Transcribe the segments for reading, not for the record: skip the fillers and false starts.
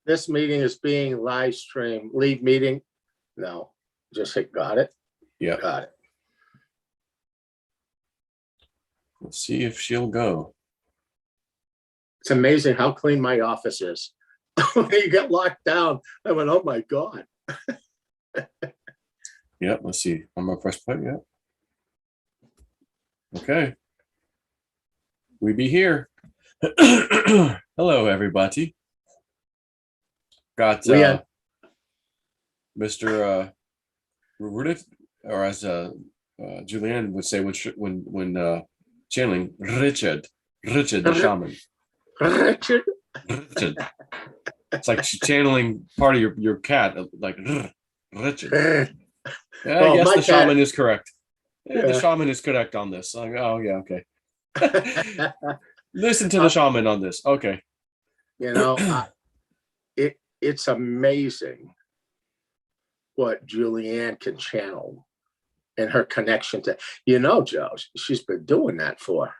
This meeting is being live streamed. Leave meeting. No, just hit got it. Yeah. Got it. Let's see if she'll go. It's amazing how clean my office is. When you get locked down, I went, oh my God. Yeah, let's see. I'm gonna press play. Yeah. Okay. We be here. Hello, everybody. Got Mr. Rudit, or as Julianne would say when channeling Richard the shaman. Richard. It's like she's channeling part of your cat, like Richard. Yeah, I guess the shaman is correct. Yeah, the shaman is correct on this. Like, oh yeah, okay. Listen to the shaman on this. Okay. You know, it's amazing what Julianne can channel and her connection to, Joe, she's been doing that for,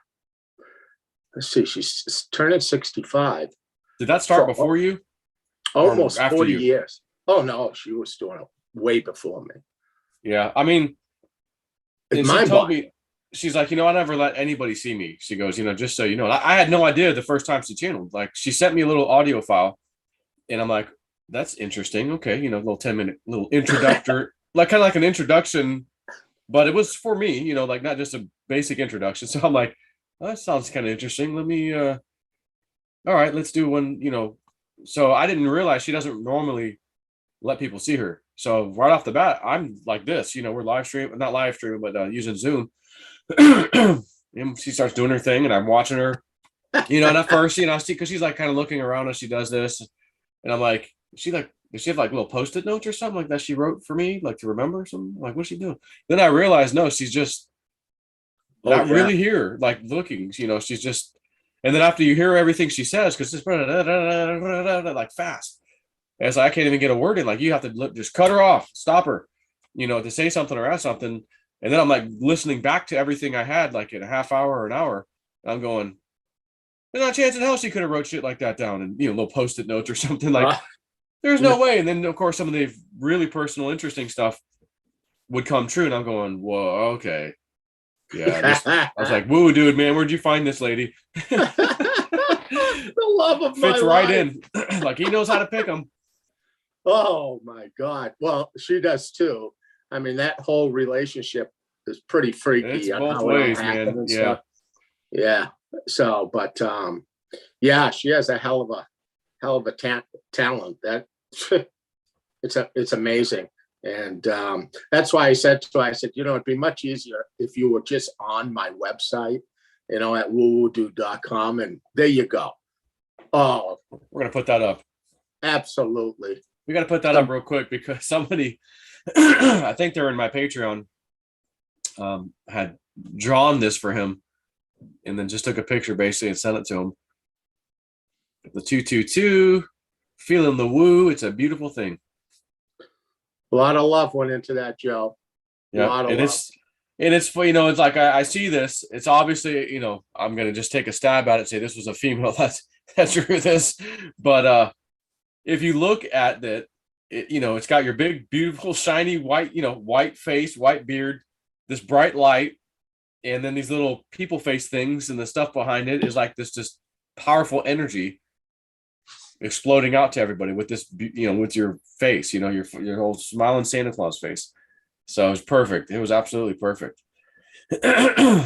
let's see, she's turning 65. Did that start before you? Almost 40 years. Oh, no, she was doing it way before me. Yeah, I mean, and she told me, she's like, I never let anybody see me. She goes, just so you know. I had no idea the first time she channeled. Like, she sent me a little audio file, and I'm like, that's interesting. Okay, little 10-minute little introductory, like kind of like an introduction, but it was for me, like not just a basic introduction. So I'm like, oh, that sounds kind of interesting. Let me, all right, let's do one, So I didn't realize she doesn't normally let people see her. So right off the bat, I'm like this, we're live streaming, not live streaming, but using Zoom. And she starts doing her thing, and I'm watching her, and at first, I see, because she's like kind of looking around as she does this, and I'm like, does she have like little post-it notes or something like that she wrote for me, like to remember something? Like, what's she doing? Then I realized, no, she's just not really here, like looking, she's just, and then after you hear everything she says, because it's like fast, and it's like, I can't even get a word in. Like, you have to just cut her off, stop her, to say something or ask something. And then I'm like listening back to everything I had, like in a half hour or an hour. And I'm going, there's not a chance in hell she could have wrote shit like that down and, little post-it notes or something. Like, there's no way. And then, of course, some of the really personal, interesting stuff would come true. And I'm going, whoa, okay. Yeah. I was like, woo, dude, man, where'd you find this lady? The love of my fits right in. Like, he knows how to pick them. Oh, my God. Well, she does, too. I mean, that whole relationship is pretty freaky. It's both ways, man. Yeah. Stuff. Yeah. So, but yeah, she has a hell of a talent. That it's amazing. And that's why I said, it'd be much easier if you were just on my website, at woowoodo.com, and there you go. Oh, we're gonna put that up. Absolutely. We got to put that up real quick, because somebody, I think they're in my Patreon, had drawn this for him, and then just took a picture basically and sent it to him. The 222, feeling the woo. It's a beautiful thing. A lot of love went into that, Joe. Yeah, and it's it's like I see this. It's obviously, I'm gonna just take a stab at it, say this was a female. That's true. This, but if you look at it, it's got your big, beautiful, shiny white, white face, white beard, this bright light, and then these little people face things, and the stuff behind it is like this just powerful energy exploding out to everybody with this, with your face, your old smiling Santa Claus face. So it was perfect. It was absolutely perfect.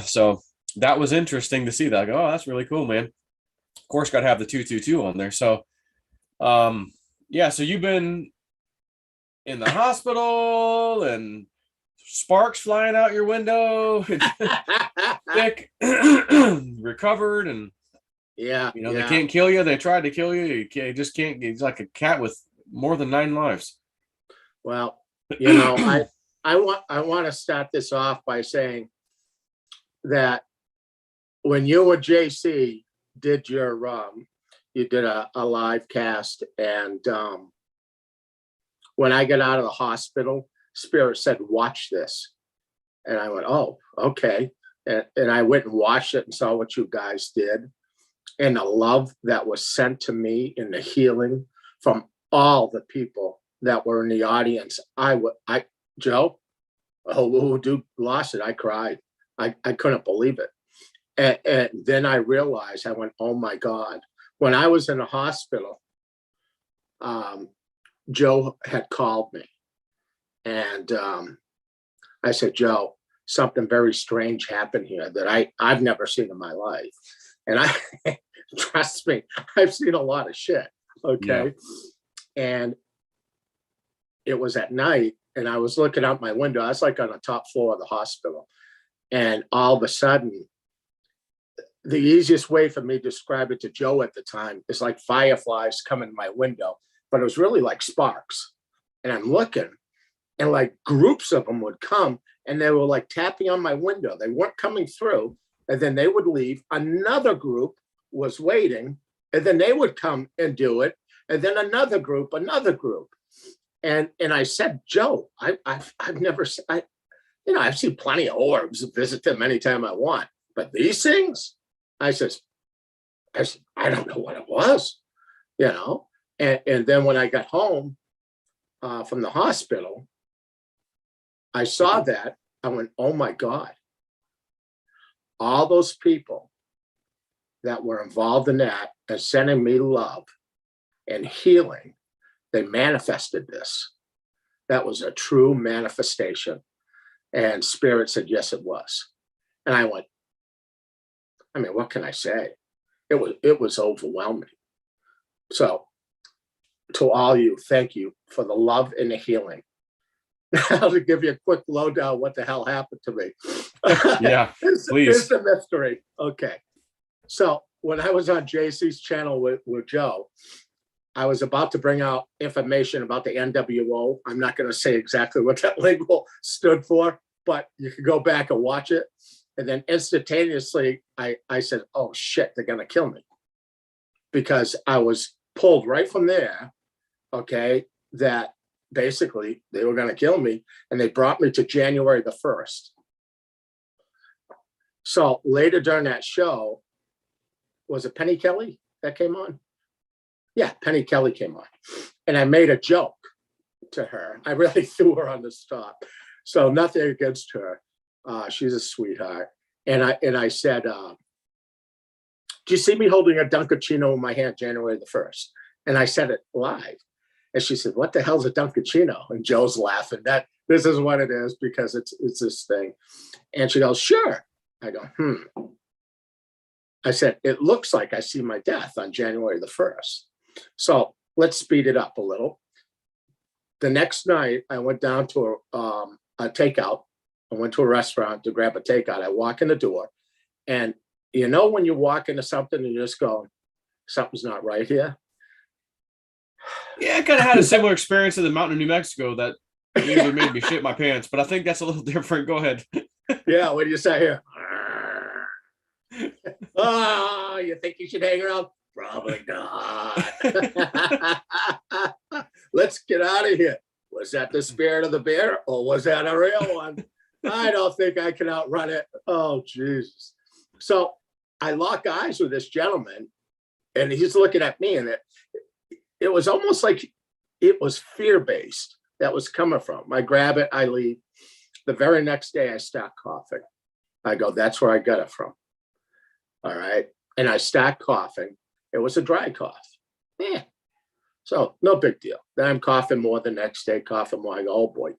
So that was interesting to see that. I go, oh, that's really cool, man. Of course, got to have the 222 on there. So, yeah, so you've been in the hospital and sparks flying out your window, sick, recovered, and they can't kill you. They tried to kill you. You just can't. It's like a cat with more than 9 lives. Well, I want to start this off by saying that when you and JC did your you did a live cast, and when I got out of the hospital, Spirit said, watch this. And I went, oh, okay. And I went and watched it and saw what you guys did, and the love that was sent to me, and the healing from all the people that were in the audience. Joe, who dude lost it, I cried. I couldn't believe it. And then I realized, I went, oh my God. When I was in the hospital, Joe had called me, and I said, Joe, something very strange happened here that I've never seen in my life. And I, trust me, I've seen a lot of shit. Okay. Yeah. And it was at night, and I was looking out my window. I was like on the top floor of the hospital. And all of a sudden, the easiest way for me to describe it to Joe at the time is like fireflies coming in my window, but it was really like sparks. And I'm looking, and like groups of them would come, and they were like tapping on my window. They weren't coming through, and then they would leave. Another group was waiting, and then they would come and do it, and then another group. And I said, Joe, I've never, I've seen plenty of orbs, visit them anytime I want, but these things, I said, I don't know what it was, And then when I got home from the hospital, I saw that. I went, oh my God. All those people that were involved in that and sending me love and healing, they manifested this. That was a true manifestation. And Spirit said, yes, it was. And I went, what can I say? It was overwhelming. So to all you, thank you for the love and the healing. Now to give you a quick lowdown what the hell happened to me. Yeah, please. It's a mystery. Okay. So when I was on JC's channel with Joe, I was about to bring out information about the NWO. I'm not going to say exactly what that label stood for, but you can go back and watch it. And then instantaneously, I said, oh shit, they're going to kill me. Because I was pulled right from there, okay, that basically they were going to kill me. And they brought me to January the 1st. So later during that show, was it Penny Kelly that came on? Yeah, Penny Kelly came on. And I made a joke to her. I really threw her on the spot. So nothing against her. She's a sweetheart. And I said, do you see me holding a Dunkachino in my hand January the 1st? And I said it live. And she said, what the hell's a Dunkachino? And Joe's laughing. This is what it is because it's this thing. And she goes, sure. I go, I said, it looks like I see my death on January the 1st. So let's speed it up a little. The next night, I went down to a takeout. I went to a restaurant to grab a takeout. I walk in the door, and when you walk into something and you just go, something's not right here. Yeah, I kind of had a similar experience in the mountain of New Mexico that usually made me shit my pants, but I think that's a little different. Go ahead. Yeah, what do you say here? Oh, you think you should hang around? Probably not. Let's get out of here. Was that the spirit of the bear, or was that a real one? I don't think I can outrun it. Oh, Jesus. So I lock eyes with this gentleman, and he's looking at me, and it was almost like it was fear-based that was coming from. I grab it, I leave. The very next day, I start coughing. I go, that's where I got it from. All right. And I start coughing. It was a dry cough. Yeah. So no big deal. Then I'm coughing more the next day, coughing more. I go, oh boy.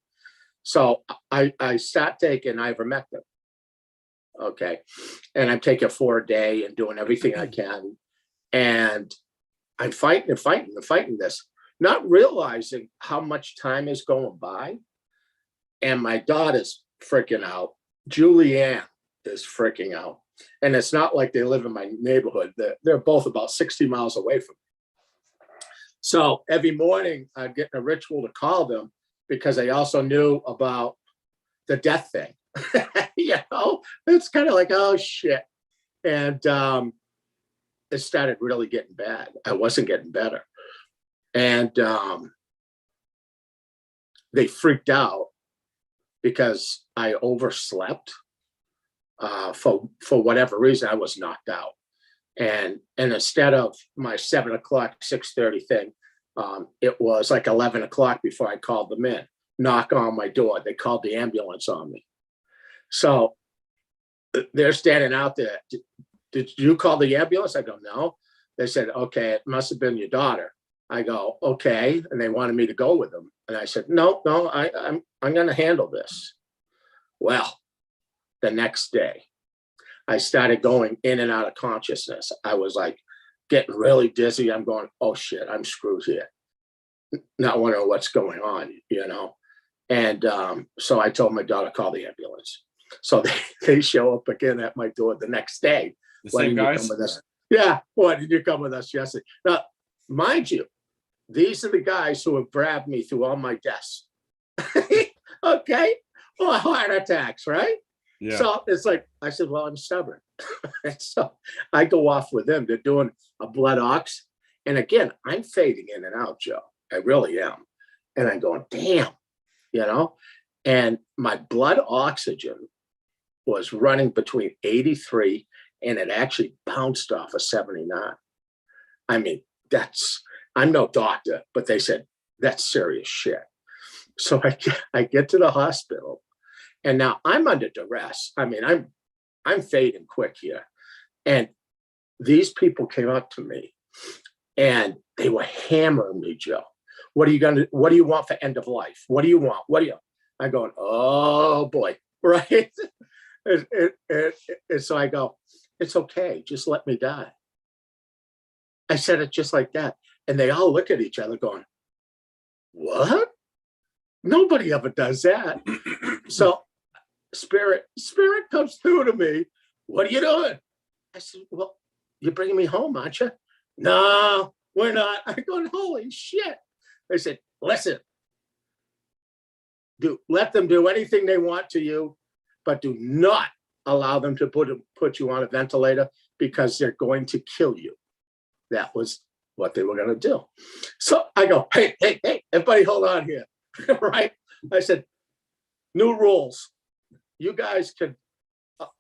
So I start taking ivermectin. Okay. And I'm taking 4 a day and doing everything I can. And I'm fighting this, not realizing how much time is going by. And my daughter's freaking out. Julianne is freaking out. And it's not like they live in my neighborhood. They're both about 60 miles away from me. So every morning I'd get in a ritual to call them because I also knew about the death thing. It's kind of like, oh shit. And it started really getting bad. I wasn't getting better. And they freaked out because I overslept. For whatever reason, I was knocked out. And instead of my 7 o'clock, 6:30 thing, It was like 11 o'clock before I called them in. Knock on my door. They called the ambulance on me. So they're standing out there. Did you call the ambulance? I go, no. They said, okay, it must have been your daughter. I go, okay. And they wanted me to go with them. And I said, no, I'm going to handle this. Well, the next day, I started going in and out of consciousness. I was like getting really dizzy. I'm going, oh shit, I'm screwed here. Not wondering what's going on, And so I told my daughter, call the ambulance. So they show up again at my door the next day. The same guys? Yeah. Why did you come with us yesterday? Now, mind you, these are the guys who have grabbed me through all my deaths. Okay. Well, heart attacks, right? Yeah. So it's like, I said, well, I'm stubborn. So I go off with them. They're doing a blood ox. And again, I'm fading in and out, Joe. I really am. And I'm going, damn, and my blood oxygen was running between 83 and it actually bounced off of 79. I mean, I'm no doctor, but they said, that's serious shit. So I get to the hospital and now I'm under duress. I mean, I'm fading quick here. And these people came up to me and they were hammering me, Joe. What do you want for end of life? What do you want? I'm going, oh boy, right? And so I go, it's okay. Just let me die. I said it just like that. And they all look at each other going, what? Nobody ever does that. So spirit comes through to me. What are you doing? I said, well, you're bringing me home, aren't you? No, we're not. I'm going, holy shit. They said, listen, let them do anything they want to you, but do not allow them to put you on a ventilator because they're going to kill you. That was what they were going to do. So I go, hey, everybody hold on here, right? I said, new rules. You guys can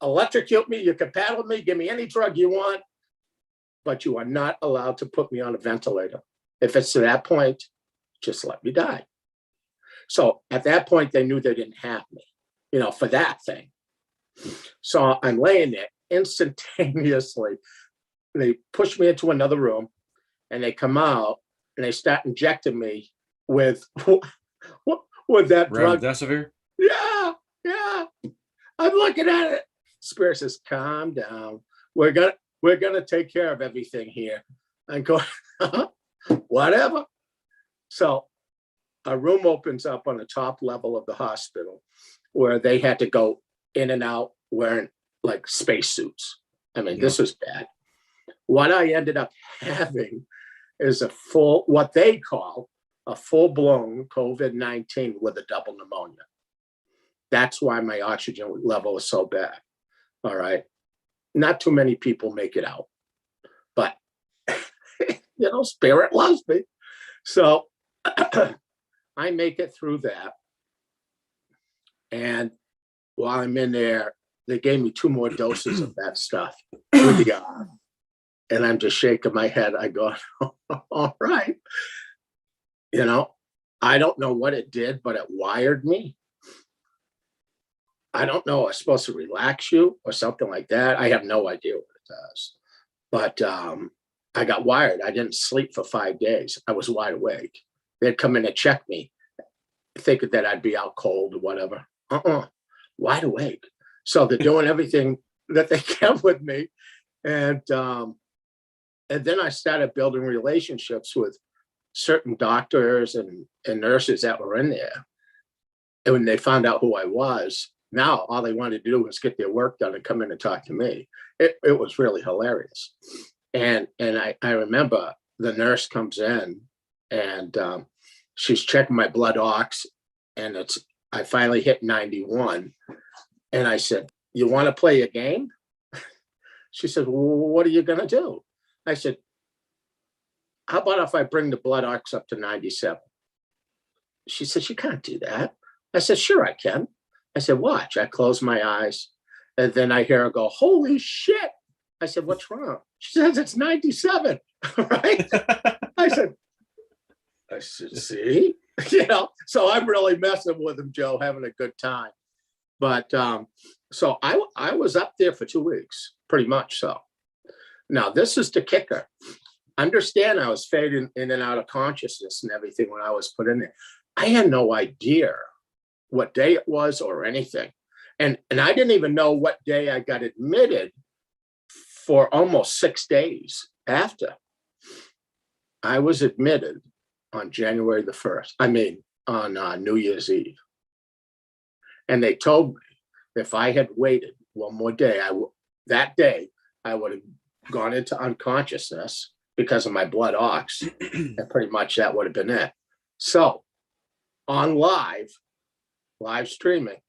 electrocute me, you can paddle me, give me any drug you want, but you are not allowed to put me on a ventilator. If it's to that point, just let me die. So at that point, they knew they didn't have me, for that thing. So I'm laying there instantaneously. They push me into another room and they come out and they start injecting me with that drug. Remdesivir? Yeah. I'm looking at it. Spirit says, calm down. We're gonna take care of everything here. I'm going, whatever. So a room opens up on the top level of the hospital where they had to go in and out wearing like spacesuits. I mean, This was bad. What I ended up having is what they call a full-blown COVID-19 with a double pneumonia. That's why my oxygen level is so bad. All right. Not too many people make it out, but spirit loves me. So I make it through that. And while I'm in there, they gave me 2 more doses of that stuff. And I'm just shaking my head. I go, all right. I don't know what it did, but it wired me. I don't know. It's supposed to relax you or something like that. I have no idea what it does. But I got wired. I didn't sleep for 5 days. I was wide awake. They'd come in and check me, thinking that I'd be out cold or whatever. Wide awake. So they're doing everything that they can with me. And then I started building relationships with certain doctors and nurses that were in there. And when they found out who I was, now all they wanted to do was get their work done and come in and talk to me. It was really hilarious. And I remember the nurse comes in and she's checking my blood ox, and I finally hit 91. And I said, you want to play a game? She said, well, what are you going to do? I said, how about if I bring the blood ox up to 97? She said, you can't do that. I said, sure I can. I said, watch. I close my eyes, and then I hear her go, holy shit. I said, what's wrong? She says, it's 97, right? I said, I said, see, so I'm really messing with him, Joe, having a good time. But so I was up there for 2 weeks, pretty much so. Now, this is the kicker. Understand I was fading in and out of consciousness and everything when I was put in there. I had no idea what day it was or anything. And I didn't even know what day I got admitted for almost 6 days after. I was admitted on January the 1st. I mean, on New Year's Eve. And they told me if I had waited one more day, that day, I would have gone into unconsciousness because of my blood ox. And pretty much that would have been it. So on live streaming,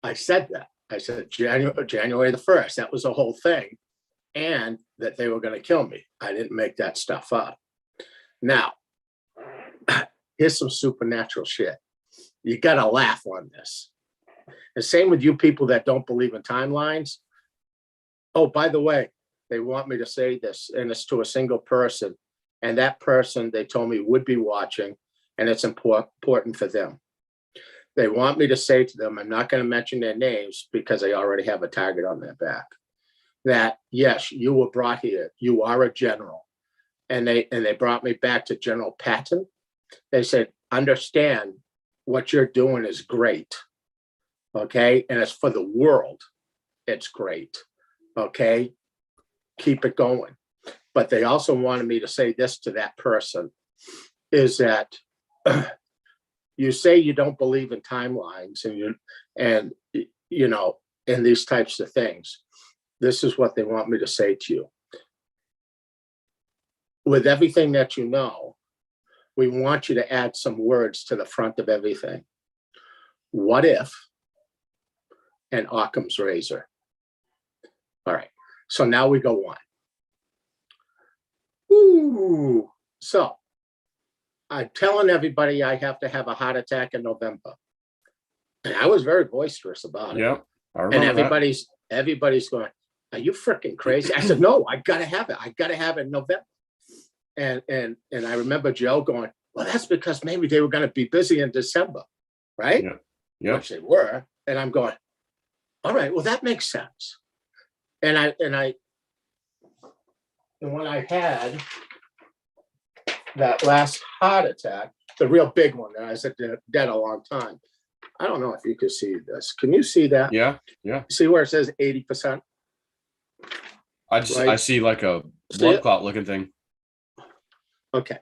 I said that. I said January the 1st. That was the whole thing. And that they were going to kill me. I didn't make that stuff up. Now, here's some supernatural shit. You got to laugh on this. The same with you people that don't believe in timelines. Oh, by the way, they want me to say this, and it's to a single person. And that person, they told me, would be watching, and it's important for them. They want me to say to them, I'm not going to mention their names because they already have a target on their back, that, yes, you were brought here. You are a general. And they brought me back to General Patton. They said, understand what you're doing is great. Okay. And it's for the world. It's great. Okay. Keep it going. But they also wanted me to say this to that person, is that you say you don't believe in timelines and these types of things. This is what they want me to say to you. With everything that you know, we want you to add some words to the front of everything. What if, and Occam's razor. All right, so now we go on. Ooh, so I'm telling everybody I have to have a heart attack in November. And I was very boisterous about it. Yeah, I remember. And everybody's going, are you freaking crazy? I said, no, I gotta have it. I gotta have it in November. And I remember Joe going, well, that's because maybe they were going to be busy in December, right? Yeah. Which they were. And I'm going, all right, well, that makes sense. And when I had that last heart attack, the real big one, that I was dead a long time. I don't know if you can see this. Can you see that? Yeah. See where it says 80%? I see like a blood clot looking thing. Okay.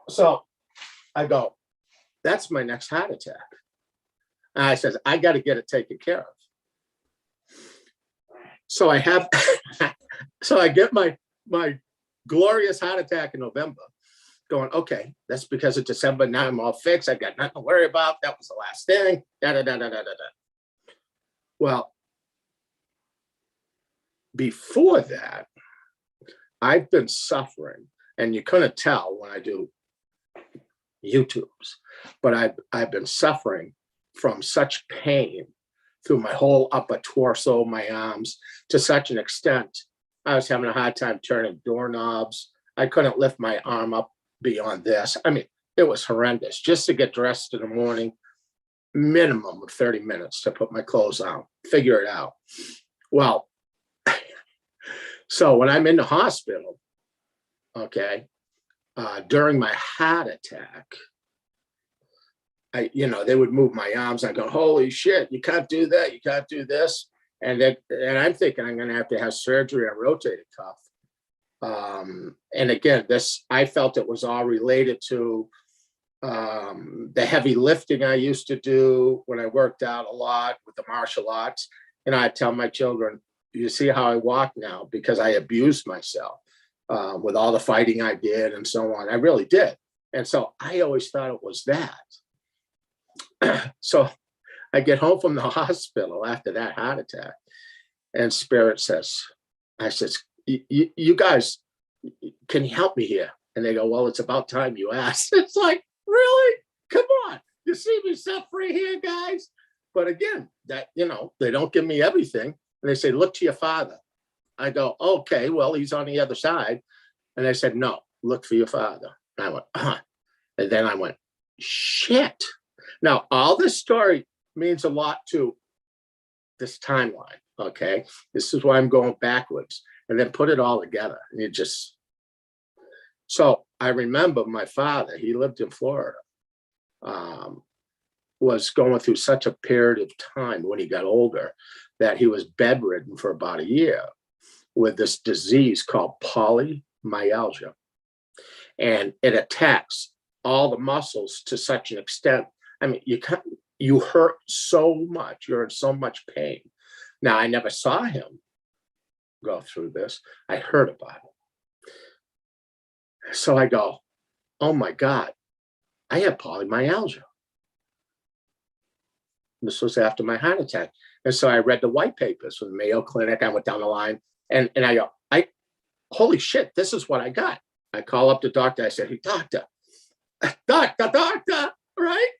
So I go, that's my next heart attack. And I says, I got to get it taken care of. So I get my glorious heart attack in November, going, okay, that's because of December. Now I'm all fixed. I got nothing to worry about. That was the last thing. Well, before that, I've been suffering, and you couldn't tell when I do YouTubes, but I've been suffering from such pain through my whole upper torso, my arms, to such an extent, I was having a hard time turning doorknobs. I couldn't lift my arm up beyond this. I mean, it was horrendous. Just to get dressed in the morning, minimum of 30 minutes to put my clothes on, figure it out. Well, so when I'm in the hospital, okay, during my heart attack, they would move my arms. I go, holy shit, you can't do that. You can't do this. And I'm thinking I'm going to have surgery on rotator cuff. And again, I felt it was all related to the heavy lifting I used to do when I worked out a lot with the martial arts. And I tell my children, you see how I walk now, because I abused myself with all the fighting I did and so on. I really did. And so I always thought it was that. So I get home from the hospital after that heart attack, and Spirit says, I says, you guys, can you help me here? And they go, well, it's about time you asked. It's like, really? Come on. You see me suffering here, guys? But again, that, they don't give me everything. And they say, look to your father. I go, okay, well, he's on the other side. And they said, no, look for your father. And I went, And then I went, shit. Now, all this story means a lot to this timeline, okay? This is why I'm going backwards, and then put it all together. And you just, so I remember my father, he lived in Florida, was going through such a period of time when he got older that he was bedridden for about a year with this disease called polymyalgia. And it attacks all the muscles to such an extent. I mean, you hurt so much, you're in so much pain. Now, I never saw him go through this. I heard about it. So I go, oh my God, I have polymyalgia. This was after my heart attack. And so I read the white papers from the Mayo Clinic. I went down the line and I go, holy shit, this is what I got. I call up the doctor. I said, hey, doctor, right?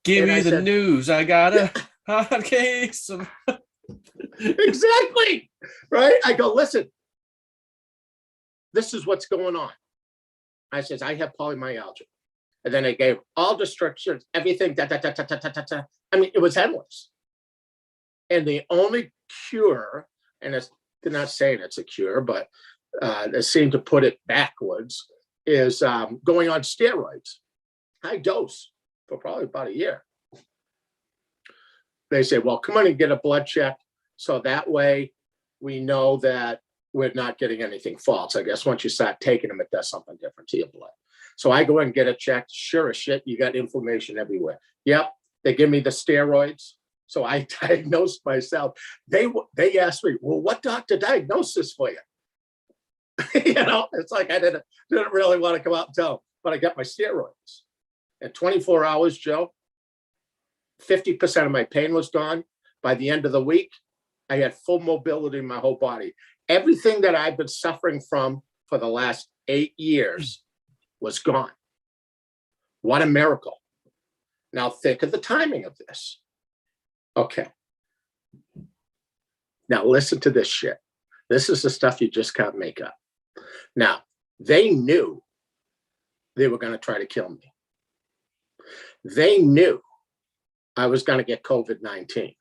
Give And me I the said, news. I got a hot case. Exactly. Right. I go, listen, this is what's going on. I says, I have polymyalgia. And then they gave all the restrictions, everything. I mean, it was endless. And the only cure, and they're not saying it's a cure, but they seem to put it backwards, is going on steroids, high dose for probably about a year. They say, well, come on and get a blood check. So that way we know that we're not getting anything false. I guess once you start taking them, it does something different to your blood. So I go and get it checked. Sure as shit, you got inflammation everywhere. Yep. They give me the steroids. So I diagnosed myself. They asked me, well, what doctor diagnosed this for you? You know, it's like I didn't really want to come out and tell them, but I got my steroids. In 24 hours, Joe, 50% of my pain was gone. By the end of the week, I had full mobility in my whole body. Everything that I've been suffering from for the last 8 years was gone. What a miracle. Now think of the timing of this. Okay. Now listen to this shit. This is the stuff you just can't make up. Now, they knew they were going to try to kill me. They knew I was going to get COVID-19.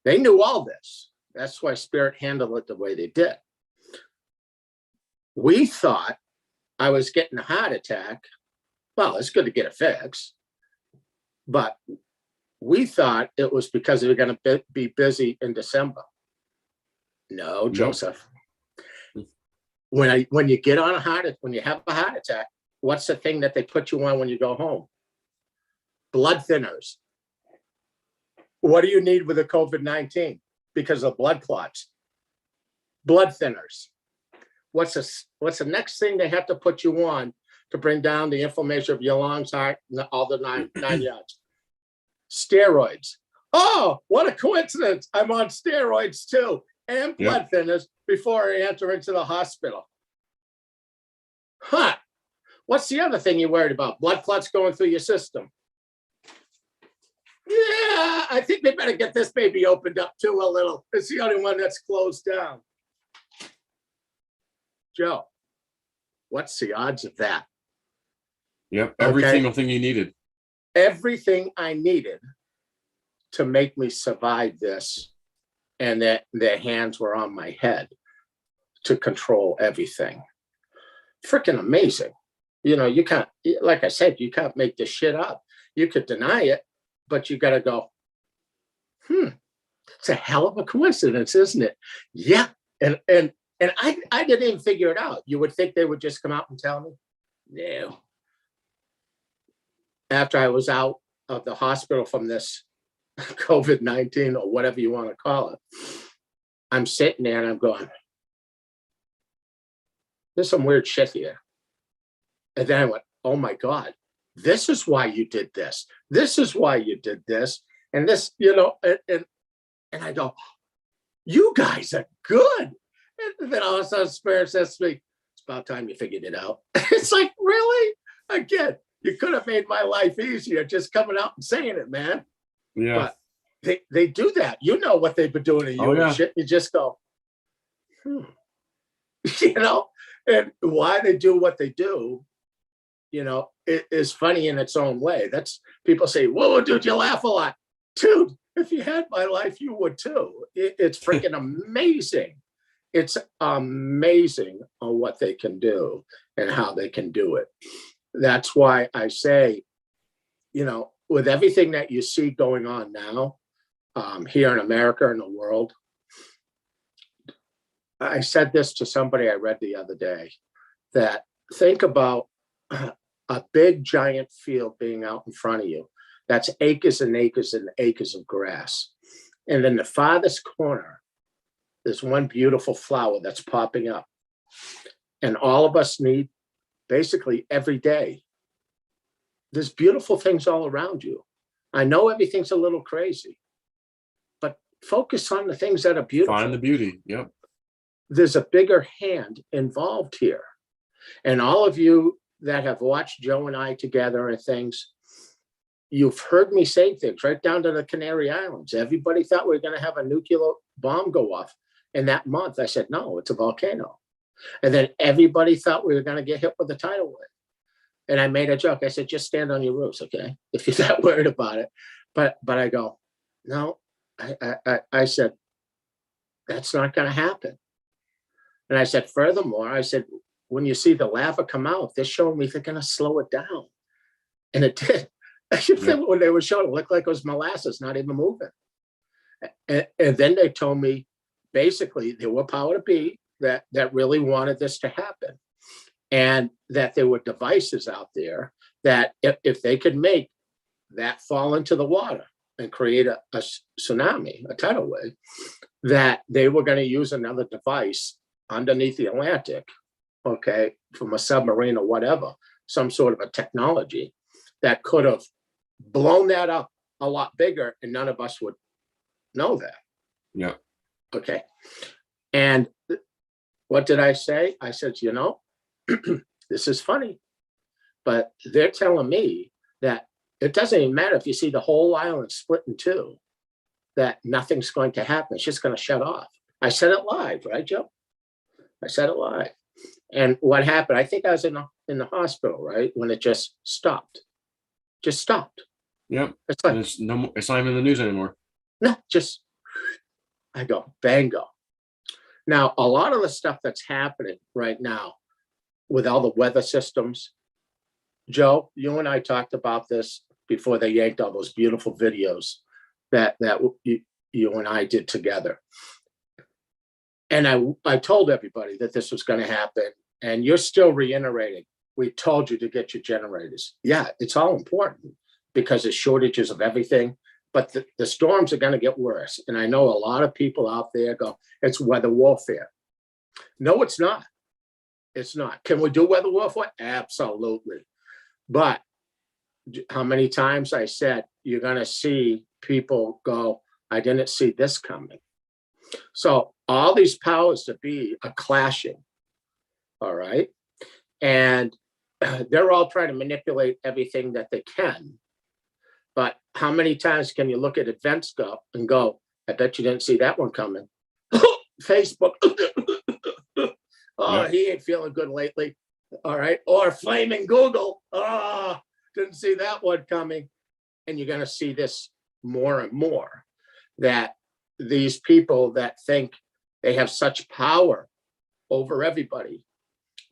They knew all this. That's why Spirit handled it the way they did. We thought I was getting a heart attack. Well, it's good to get it fixed. But we thought it was because they were going to be busy in December. No, Joseph. When you get on when you have a heart attack, what's the thing that they put you on when you go home? Blood thinners. What do you need with a COVID-19? Because of blood clots. Blood thinners. What's the next thing they have to put you on to bring down the inflammation of your lungs, heart, all the nine yards? Steroids. Oh, what a coincidence. I'm on steroids too, and blood thinners before I enter into the hospital. Huh. What's the other thing you're worried about? Blood clots going through your system. Yeah, I think they better get this baby opened up too a little. It's the only one that's closed down. Joe, what's the odds of that? Yep, every single thing you needed. Everything I needed to make me survive this, and that their hands were on my head to control everything. Freaking amazing. You know, you can't, like I said, you can't make this shit up. You could deny it, but you got to go, it's a hell of a coincidence, isn't it? Yeah. And I didn't even figure it out. You would think they would just come out and tell me. No. After I was out of the hospital from this COVID-19 or whatever you want to call it, I'm sitting there and I'm going, there's some weird shit here. And then I went, oh my God, this is why you did this. This is why you did this. And this, you know, and I go, you guys are good. And then all of a sudden Spirit says to me, it's about time you figured it out. It's like, really? Again, you could have made my life easier just coming out and saying it, man. Yeah. But they do that. You know what they've been doing to you and shit. You just go, You know, and why they do what they do, it is funny in its own way. That's people say, whoa, dude, you laugh a lot. Dude, if you had my life, you would too. It's freaking amazing. It's amazing on what they can do and how they can do it. That's why I say, with everything that you see going on now here in America and the world, I said this to somebody I read the other day, that think about a big giant field being out in front of you. That's acres and acres and acres of grass. And in the farthest corner, there's one beautiful flower that's popping up. And all of us need, basically every day, there's beautiful things all around you. I know everything's a little crazy, but focus on the things that are beautiful. Find the beauty. Yep. There's a bigger hand involved here. And all of you that have watched Joe and I together and things, you've heard me say things right down to the Canary Islands. Everybody thought we were going to have a nuclear bomb go off in that month. I said, no, it's a volcano. And then everybody thought we were going to get hit with a tidal wave. And I made a joke. I said, just stand on your roofs, okay? If you're that worried about it. But I go, no, I said, that's not going to happen. And I said, furthermore, I said, when you see the lava come out, they're showing me they're going to slow it down. And it did. When they were showing, it looked like it was molasses, not even moving. And then they told me, basically, there were power to be that really wanted this to happen. And that there were devices out there that if they could make that fall into the water and create a tsunami, a tidal wave, that they were going to use another device underneath the Atlantic, okay, from a submarine or whatever, some sort of a technology that could have blown that up a lot bigger, and none of us would know that. Yeah. Okay. And what did I say? I said, this is funny, but they're telling me that it doesn't even matter if you see the whole island split in two, that nothing's going to happen. It's just going to shut off. I said it live, right, Joe? I said it live. And what happened, I think I was in the hospital, right, when it just stopped. Just stopped. Yep. It's like, it's not even in the news anymore. No, just, I go, bango. Now, a lot of the stuff that's happening right now with all the weather systems, Joe, you and I talked about this before they yanked all those beautiful videos that you and I did together. And I told everybody that this was going to happen, and you're still reiterating, we told you to get your generators. Yeah, it's all important because there's shortages of everything, but the storms are going to get worse. And I know a lot of people out there go, it's weather warfare. No, it's not. It's not. Can we do weather warfare? Absolutely. But how many times I said, you're going to see people go, I didn't see this coming. So all these powers to be are clashing. All right. And they're all trying to manipulate everything that they can. But how many times can you look at events and go, I bet you didn't see that one coming. Facebook. Oh, he ain't feeling good lately. All right. Or flaming Google. Oh, didn't see that one coming. And you're going to see this more and more, that these people that think they have such power over everybody,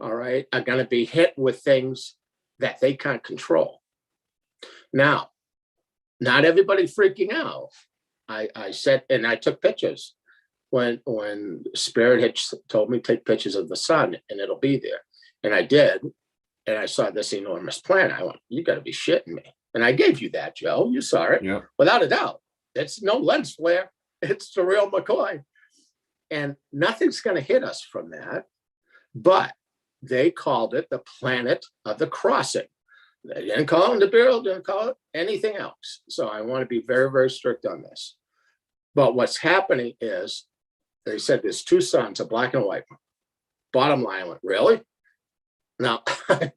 all right, are going to be hit with things that they can't control. Now, not everybody freaking out. I said, and I took pictures when Spirit had told me to take pictures of the sun and it'll be there. And I did. And I saw this enormous planet. I went, you got to be shitting me. And I gave you that, Joe. You saw it. Yeah. Without a doubt. It's no lens flare. It's the real McCoy. And nothing's going to hit us from that. But they called it the planet of the crossing. They didn't call it the Nibiru, didn't call it anything else. So I want to be very, very strict on this. But what's happening is they said there's two suns, a black and white. Bottom line, I went, really? Now, I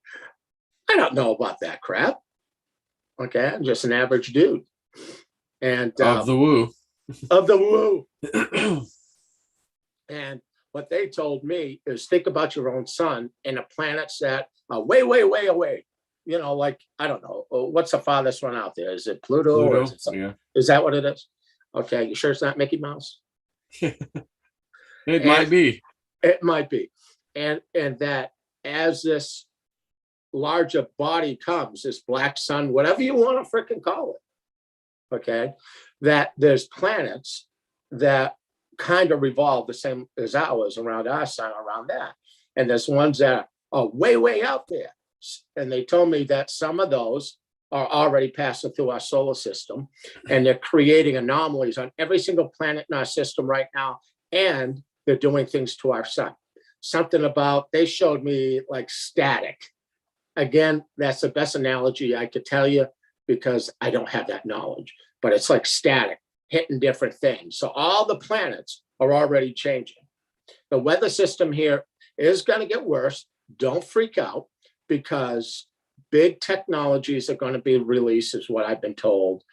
don't know about that crap. Okay, I'm just an average dude. And of the woo. Of the woo. And what they told me is think about your own sun and the planets that are way, way, way away. like, I don't know, what's the farthest one out there? Is it Pluto? Or is Pluto, yeah. Is that what it is? Okay, you sure it's not Mickey Mouse? It might be. It might be. And that as this larger body comes, this black sun, whatever you want to freaking call it, okay, that there's planets that kind of revolve the same as ours around our sun, around that. And there's ones that are way, way out there. And they told me that some of those are already passing through our solar system, and they're creating anomalies on every single planet in our system right now. And they're doing things to our sun. Something about, they showed me like static. Again, that's the best analogy I could tell you because I don't have that knowledge, but it's like static hitting different things. So all the planets are already changing. The weather system here is going to get worse. Don't freak out, because big technologies are going to be released, is what I've been told,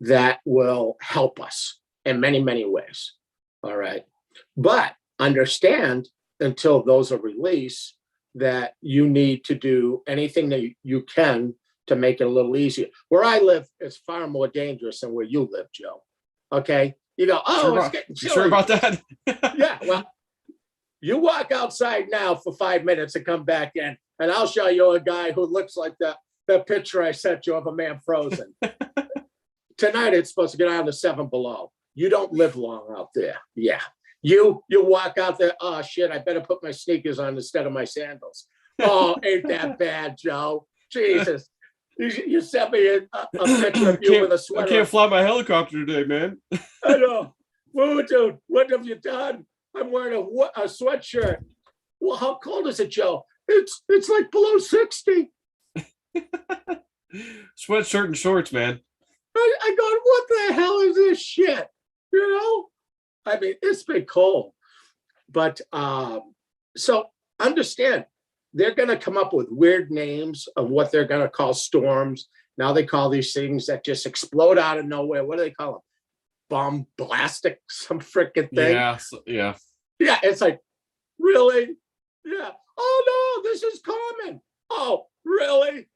that will help us in many, many ways. All right. But understand, until those are released, that you need to do anything that you can to make it a little easier. Where I live, it's far more dangerous than where you live, Joe. Okay. You go, it's getting chilly. Sure about that? Yeah. Well, you walk outside now for 5 minutes and come back in, and I'll show you a guy who looks like the picture I sent you of a man frozen. Tonight, it's supposed to get down to 7 below. You don't live long out there. Yeah. You walk out there, oh, shit, I better put my sneakers on instead of my sandals. Oh, ain't that bad, Joe? Jesus. You sent me a picture of you with a sweater. I can't fly my helicopter today, man. I know. Whoa, dude, what have you done? I'm wearing a sweatshirt. Well, how cold is it, Joe? It's like below 60. Sweatshirt and shorts, man. I go, what the hell is this shit? I mean, it's been cold. But so understand, they're going to come up with weird names of what they're going to call storms. Now they call these things that just explode out of nowhere. What do they call them? Bombastic, some freaking thing. Yeah. Yeah, it's like, really? Yeah. Oh, no, this is common. Oh, really?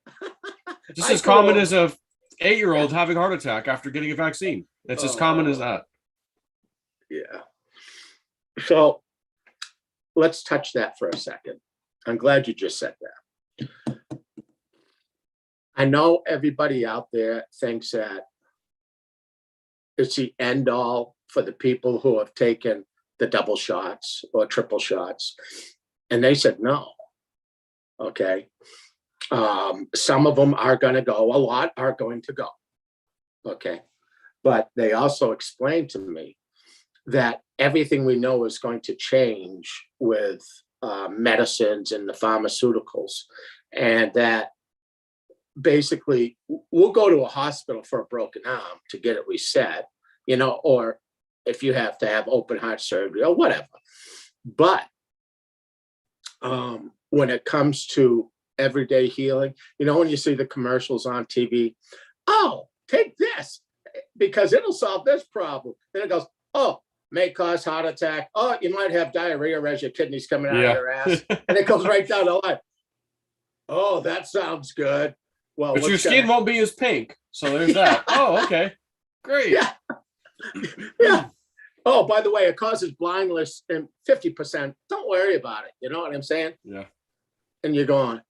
Just as common as a 8-year-old having a heart attack after getting a vaccine. It's as common as that. Yeah. So let's touch that for a second. I'm glad you just said that. I know everybody out there thinks that it's the end all for the people who have taken the double shots or triple shots. And they said no. Okay. Some of them are going to go. A lot are going to go. Okay. But they also explained to me that everything we know is going to change with medicines and the pharmaceuticals, and that basically we'll go to a hospital for a broken arm to get it reset, or if you have to have open heart surgery or whatever. But when it comes to everyday healing, when you see the commercials on TV, oh, take this because it'll solve this problem. Then it goes, oh, may cause heart attack. Oh, you might have diarrhea as your kidneys coming out of your ass. And it goes right down the line. Oh, that sounds good. Well, but your skin won't be as pink. So there's that. Oh, okay. Great. Yeah. Yeah. Oh, by the way, it causes blindness in 50%. Don't worry about it. You know what I'm saying? Yeah. And you're going,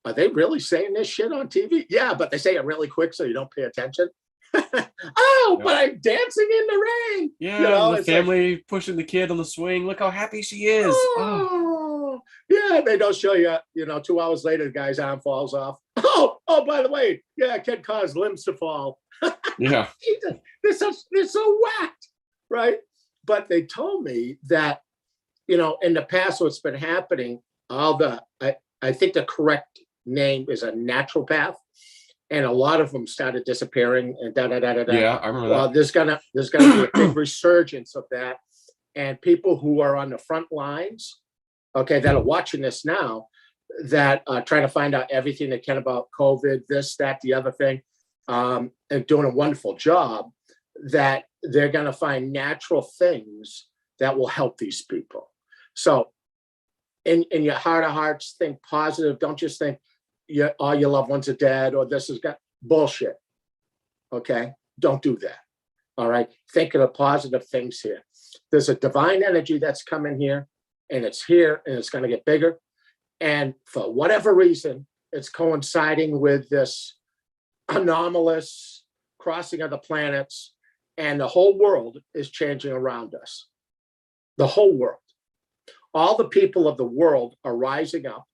are they really saying this shit on TV? Yeah, but they say it really quick so you don't pay attention. Oh, but I'm dancing in the rain. Yeah, the family like, pushing the kid on the swing. Look how happy she is. Oh. Yeah, they don't show you, 2 hours later, the guy's arm falls off. Oh, by the way, yeah, kid caused limbs to fall. Yeah. They're so whacked, right? But they told me that, in the past, what's been happening, I think the correct name is a naturopath. And a lot of them started disappearing and Yeah, I remember that. Well, there's gonna be a big resurgence of that. And people who are on the front lines, okay, that are watching this now, that are trying to find out everything they can about COVID, this, that, the other thing, and doing a wonderful job, that they're gonna find natural things that will help these people. So in your heart of hearts, think positive. Don't just think, all your loved ones are dead, or this has got bullshit. Okay, don't do that. All right, think of the positive things here. There's a divine energy that's coming here, and it's here, and it's going to get bigger. And for whatever reason, it's coinciding with this anomalous crossing of the planets, and the whole world is changing around us. The whole world. All the people of the world are rising up.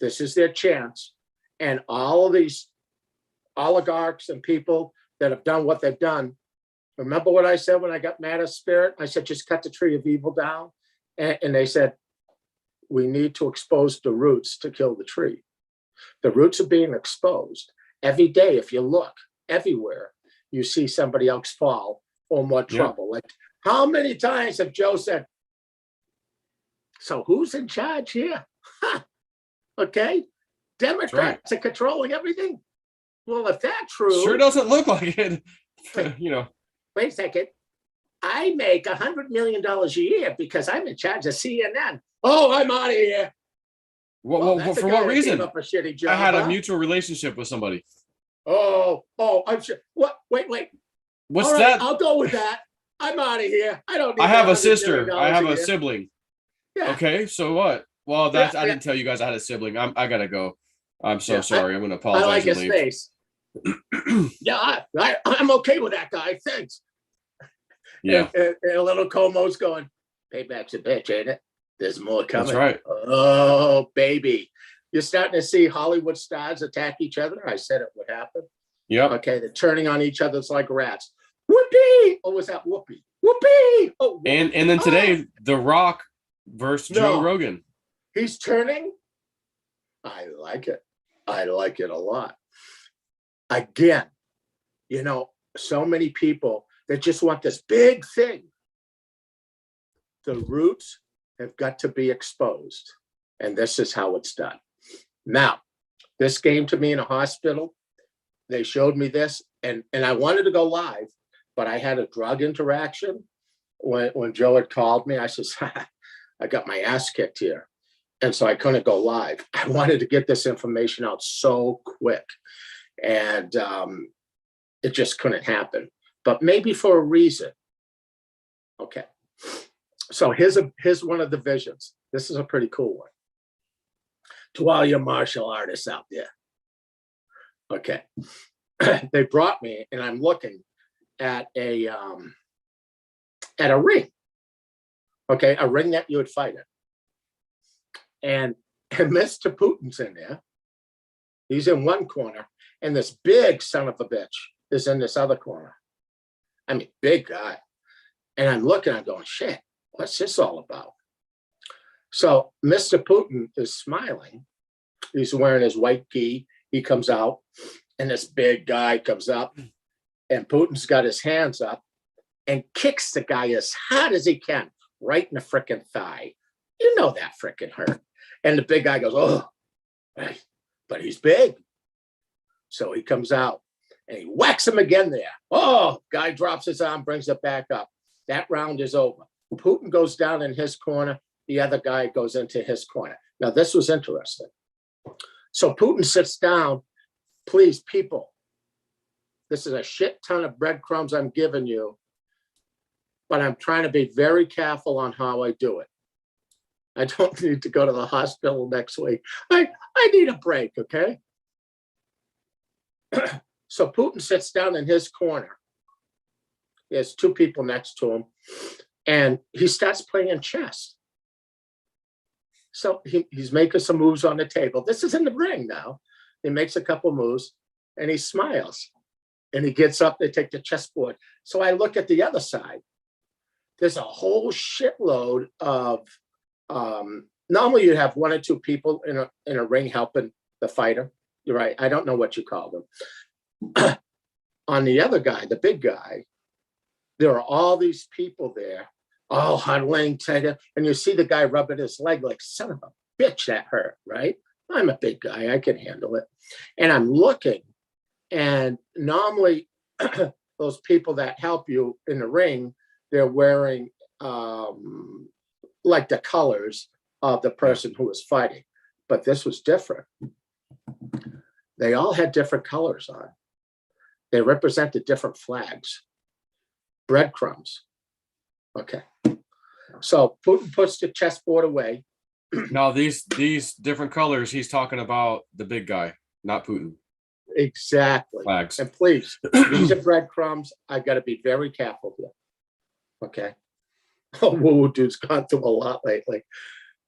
This is their chance. And all of these oligarchs and people that have done what they've done. Remember what I said when I got mad at Spirit? I said, just cut the tree of evil down. And they said, we need to expose the roots to kill the tree. The roots are being exposed. Every day, if you look everywhere, you see somebody else fall or more trouble. Like, how many times have Joe said, so who's in charge here? Okay. Democrats are controlling everything. Well, if that's true. Sure doesn't look like it. Wait a second. I make $100 million a year because I'm in charge of CNN. Oh, I'm out of here. Well, for what reason? Up a shitty job, I had a mutual relationship with somebody. Oh, I'm sure. What? Wait. What's right, that? I'll go with that. I'm out of here. I don't need I have a $100 sister. million I have a year. sibling. Yeah. Okay, so what? Well, that's I didn't tell you guys I had a sibling. I gotta go. I'm so sorry. I'm gonna apologize. I like his leave. face. Yeah, I'm okay with that guy. Thanks. Yeah. And a little Como's going, payback's a bitch, ain't it? There's more coming. That's right. Oh, baby. You're starting to see Hollywood stars attack each other. I said it would happen. Yep. Okay, they're turning on each other like rats. Whoopee! Oh, was that whoopee? Whoopee! Oh, and then today, The Rock versus Joe Rogan. He's turning. I like it. I like it a lot. Again, so many people that just want this big thing. The roots have got to be exposed. And this is how it's done. Now, this came to me in a hospital. They showed me this, and I wanted to go live, but I had a drug interaction. When Joe had called me, I said, I got my ass kicked here. And so I couldn't go live. I wanted to get this information out so quick. And it just couldn't happen. But maybe for a reason. Okay. So here's one of the visions. This is a pretty cool one. To all your martial artists out there. Okay. They brought me, and I'm looking at a ring. Okay, a ring that you would fight in. And Mr. Putin's in there. He's in one corner, and this big son of a bitch is in this other corner. I mean, big guy. And I'm looking, I'm going, shit, what's this all about? So Mr. Putin is smiling. He's wearing his white gi. He comes out, and this big guy comes up, and Putin's got his hands up and kicks the guy as hard as he can, right in the frickin' thigh. You know that frickin' hurt. And the big guy goes, oh, but he's big. So he comes out, and he whacks him again there. Oh, guy drops his arm, brings it back up. That round is over. Putin goes down in his corner. The other guy goes into his corner. Now, this was interesting. So Putin sits down. Please, people, this is a shit ton of breadcrumbs I'm giving you, but I'm trying to be very careful on how I do it. I don't need to go to the hospital next week. I need a break, okay? So Putin sits down in his corner. He has two people next to him, and he starts playing chess. So he's making some moves on the table. This is in the ring now. He makes a couple moves, and he smiles. And he gets up, they take the chessboard. So I look at the other side. There's a whole shitload of, normally you'd have one or two people in a ring helping the fighter. You're right, I don't know what you call them. On the other guy, the big guy, there are all these people there, all huddling together, and you see the guy rubbing his leg like, son of a bitch, that hurt, right? I'm a big guy, I can handle it. And I'm looking, and normally those people that help you in the ring, they're wearing like the colors of the person who was fighting. But this was different. They all had different colors on. They represented different flags. Breadcrumbs. Okay. So Putin puts the chessboard away. Now these different colors, he's talking about the big guy, not Putin. Exactly. Flags. And please, these are breadcrumbs. I got to be very careful here. Okay. Oh, woo dude's gone through a lot lately.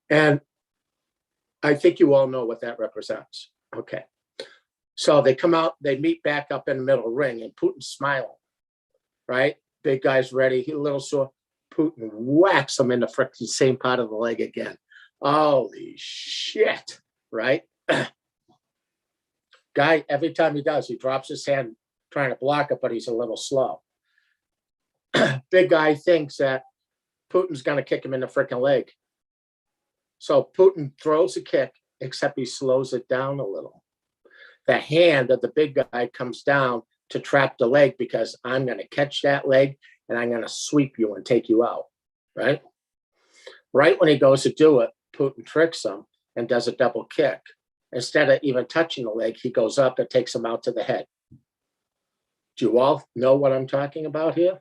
And I think you all know what that represents. Okay. So they come out, they meet back up in the middle ring, and Putin's smiling, right? Big guy's ready. He a little sore. Putin whacks him in the freaking same part of the leg again. Holy shit, right? Guy, every time he does, he drops his hand trying to block it, but he's a little slow. Big guy thinks that Putin's going to kick him in the freaking leg. So Putin throws a kick, except he slows it down a little. The hand of the big guy comes down to trap the leg, because I'm going to catch that leg and I'm going to sweep you and take you out, right? Right when he goes to do it, Putin tricks him and does a double kick. Instead of even touching the leg, he goes up and takes him out to the head. Do you all know what I'm talking about here?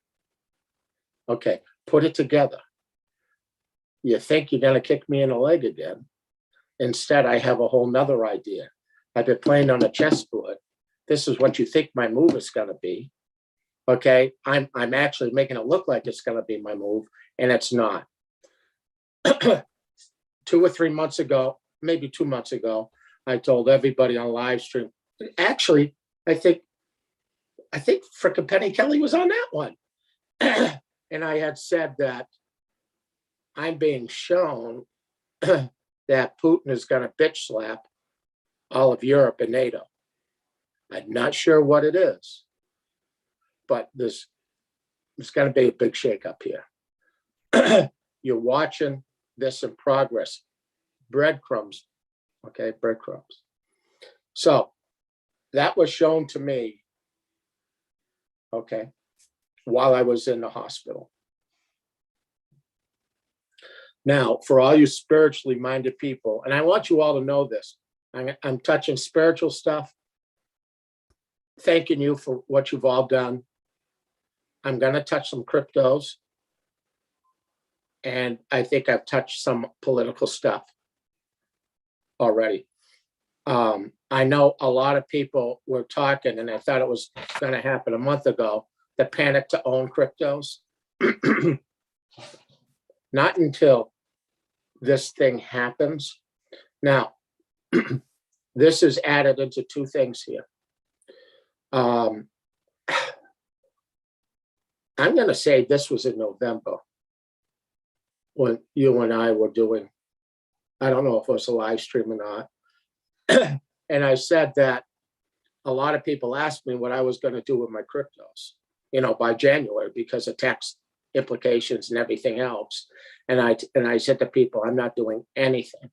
Okay, put it together. You think you're going to kick me in the leg again. Instead, I have a whole nother idea. I've been playing on a chessboard. This is what you think my move is going to be. Okay, I'm actually making it look like it's going to be my move, and it's not. 2 or 3 months ago, maybe 2 months ago, I told everybody on live stream. Actually, I think frickin' Penny Kelly was on that one. And I had said that I'm being shown that Putin is going to bitch slap all of Europe and NATO. I'm not sure what it is, but there's going to be a big shakeup here. You're watching this in progress. Breadcrumbs. Okay, breadcrumbs. So that was shown to me, okay, while I was in the hospital. Now, for all you spiritually minded people, and I want you all to know this, I'm touching spiritual stuff, thanking you for what you've all done. I'm going to touch some cryptos, and I think I've touched some political stuff already. I know a lot of people were talking, and I thought it was going to happen a month ago, the panic to own cryptos. Not until this thing happens. Now, this is added into two things here. I'm going to say this was in November when you and I were doing, I don't know if it was a live stream or not. And I said that a lot of people asked me what I was going to do with my cryptos, by January, because of tax implications and everything else. And I said to people, I'm not doing anything.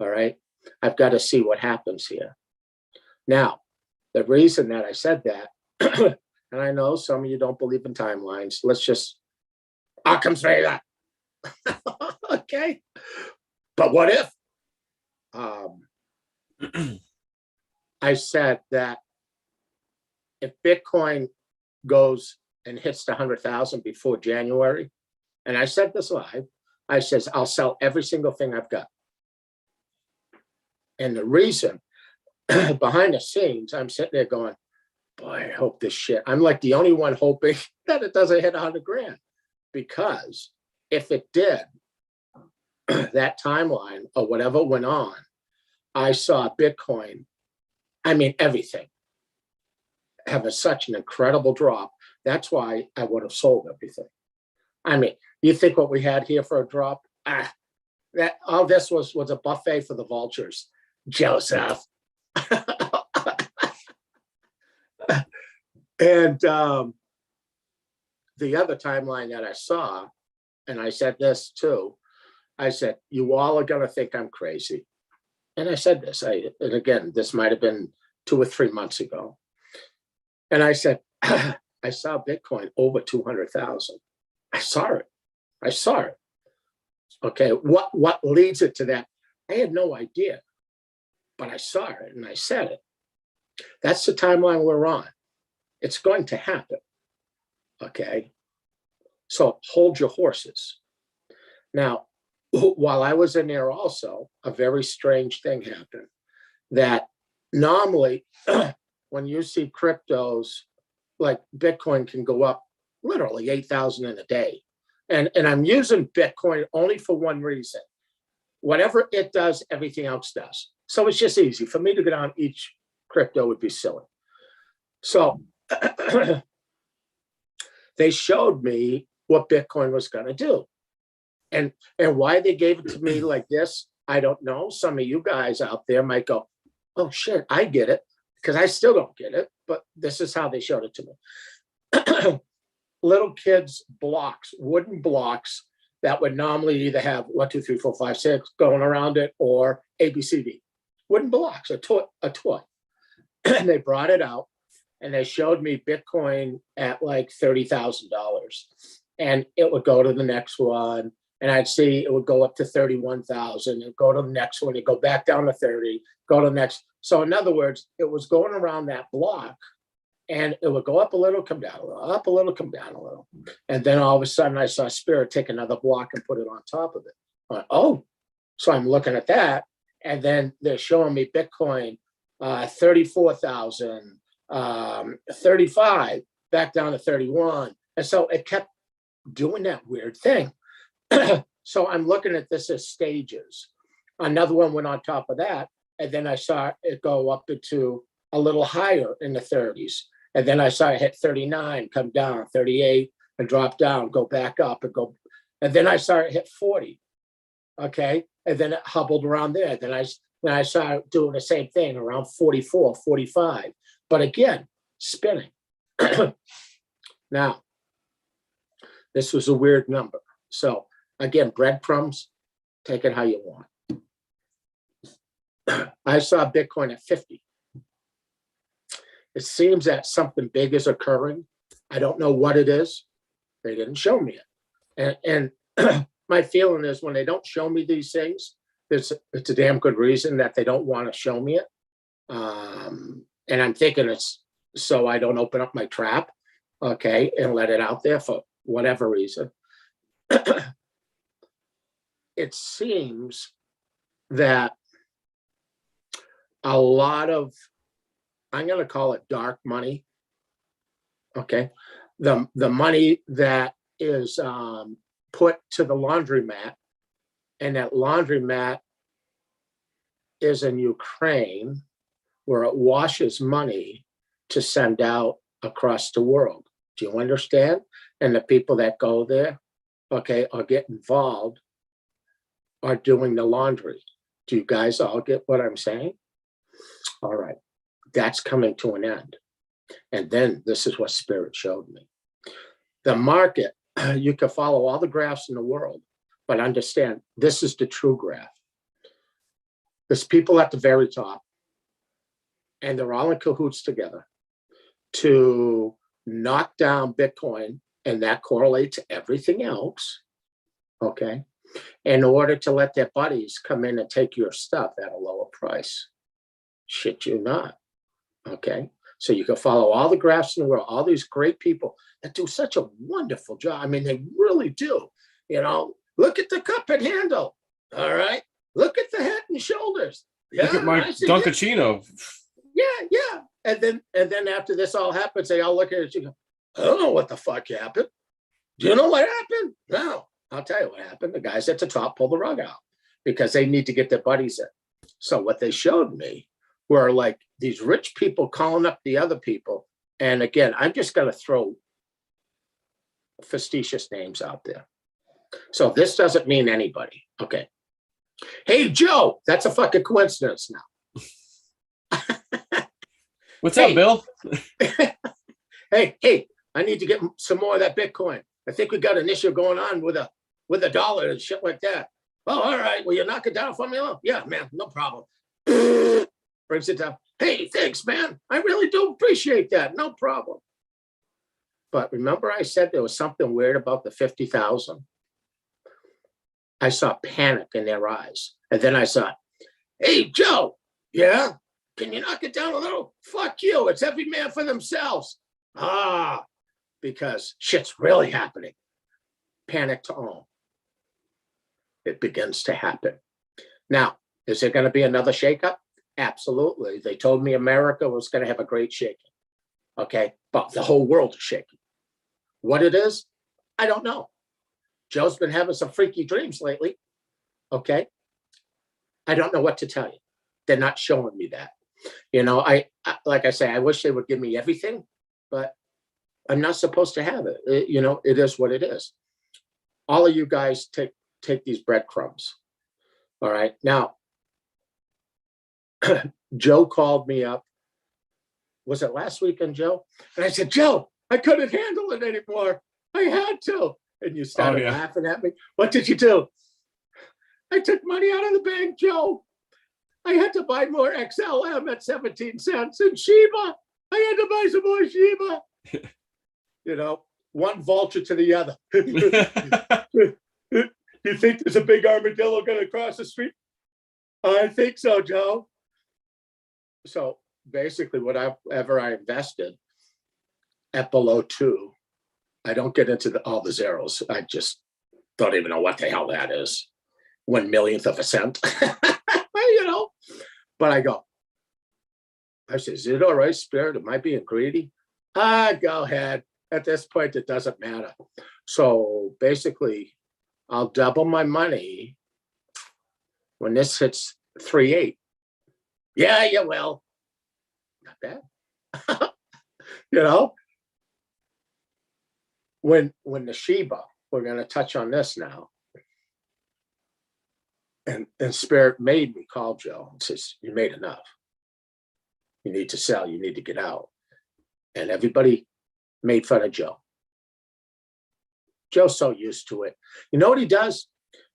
All right. I've got to see what happens here. Now, the reason that I said that, and I know some of you don't believe in timelines. Let's just, Occam's razor. Okay. But what if? I said that if Bitcoin goes and hits the 100,000 before January, and I said this live, I says, I'll sell every single thing I've got. And the reason behind the scenes, I'm sitting there going, boy, I hope this shit, I'm like the only one hoping that it doesn't hit 100 grand, because if it did, that timeline or whatever went on, I saw Bitcoin, I mean, everything, having such an incredible drop. That's why I would have sold everything. I mean, you think what we had here for a drop? That all this was a buffet for the vultures, Joseph. And the other timeline that I saw, and I said this too, I said, you all are going to think I'm crazy. And I said this, and again, this might have been 2 or 3 months ago. And I said, I saw Bitcoin over 200,000. I saw it. Okay, what leads it to that? I had no idea. but I saw it and I said it. That's the timeline we're on. It's going to happen. Okay. So hold your horses. Now, while I was in there also, a very strange thing happened that normally when you see cryptos, like Bitcoin can go up literally 8,000 in a day. And I'm using Bitcoin only for one reason. Whatever it does, everything else does. So it's just easy. For me to get on each crypto would be silly. So they showed me what Bitcoin was going to do. And why they gave it to me like this, I don't know. Some of you guys out there might go, oh shit, I get it. Because I still don't get it, but this is how they showed it to me. Little kids' blocks, wooden blocks that would normally either have 1, 2, 3, 4, 5, 6 going around it or ABCD. Wooden blocks, a toy. And they brought it out and they showed me Bitcoin at like $30,000. And it would go to the next one. And I'd see it would go up to 31,000. It'd go to the next one. It'd go back down to 30, go to the next. So in other words, it was going around that block and it would go up a little, come down a little, up a little, come down a little. And then all of a sudden I saw Spirit take another block and put it on top of it. I went, oh, so I'm looking at that. And then they're showing me Bitcoin, 34,000, 35, back down to 31. And so it kept doing that weird thing. So I'm looking at this as stages. Another one went on top of that. And then I saw it go up into a little higher in the 30s. And then I saw it hit 39, come down, 38, and drop down, go back up and go. And then I saw it hit 40. Okay. And then it hobbled around there. Then I saw it doing the same thing around 44, 45. But again, spinning. Now, this was a weird number. So again, breadcrumbs, take it how you want. I saw Bitcoin at 50. It seems that something big is occurring. I don't know what it is. They didn't show me it. And my feeling is when they don't show me these things, it's a damn good reason that they don't want to show me it. And I'm thinking it's so I don't open up my trap, okay, and let it out there for whatever reason. It seems that a lot of, I'm going to call it dark money. Okay. The money that is put to the laundromat, and that laundromat is in Ukraine, where it washes money to send out across the world. Do you understand? And the people that go there, okay, or get involved are doing the laundry. Do you guys all get what I'm saying? All right. That's coming to an end. And then this is what Spirit showed me. The market, you can follow all the graphs in the world, but understand this is the true graph. There's people at the very top, and they're all in cahoots together to knock down Bitcoin, and that correlates to everything else, okay, in order to let their buddies come in and take your stuff at a lower price. Shit you not, okay? So you can follow all the graphs in the world, all these great people that do such a wonderful job. I mean, they really do. You know, look at the cup and handle, all right? Look at the head and shoulders. Yeah, look at my Dunkachino. Yeah. And then after this all happens, they all look at it and go, I don't know what the fuck happened. Do you know what happened? No, I'll tell you what happened. The guys at the top pulled the rug out because they need to get their buddies in. So what they showed me were like these rich people calling up the other people. And again, I'm just going to throw facetious names out there. So this doesn't mean anybody. Okay. Hey, Joe, that's a fucking coincidence now. What's up, Bill? Hey, I need to get some more of that Bitcoin. I think we got an issue going on with a dollar and shit like that. Oh, all right. Will you knock it down for me? Oh, yeah, man, no problem. Brings it down. Hey, thanks, man. I really do appreciate that. No problem. But remember I said there was something weird about the 50,000? I saw panic in their eyes. And then I saw, hey, Joe, Yeah. Can you knock it down a little? Fuck you. It's every man for themselves. Because shit's really happening. Panic to own. It begins to happen. Now, is there going to be another shakeup? Absolutely. They told me America was going to have a great shaking. Okay. But the whole world is shaking. What it is, I don't know. Joe's been having some freaky dreams lately. Okay. I don't know what to tell you. They're not showing me that. I like I say, I wish they would give me everything, but I'm not supposed to have it. It is what it is. All of you guys take these breadcrumbs. All right. Now, Joe called me up. Was it last weekend, Joe? And I said, Joe, I couldn't handle it anymore. I had to. And you started laughing at me. What did you do? I took money out of the bank, Joe. I had to buy more XLM at 17 cents and Shiba. I had to buy some more Shiba. One vulture to the other. You think there's a big armadillo going to cross the street? I think so, Joe. So basically, whatever I invested at below 2, I don't get into all the zeros. I just don't even know what the hell that is. 1/1,000,000th of a cent. But I said, is it all right, Spirit? Am I being greedy? Go ahead. At this point, it doesn't matter. So basically, I'll double my money when this hits 3.8. Yeah, you will. Not bad. When the Shiba, we're going to touch on this now. And Spirit made me call Joe and says, you made enough. You need to sell. You need to get out. And everybody made fun of Joe. Joe's so used to it. You know what he does?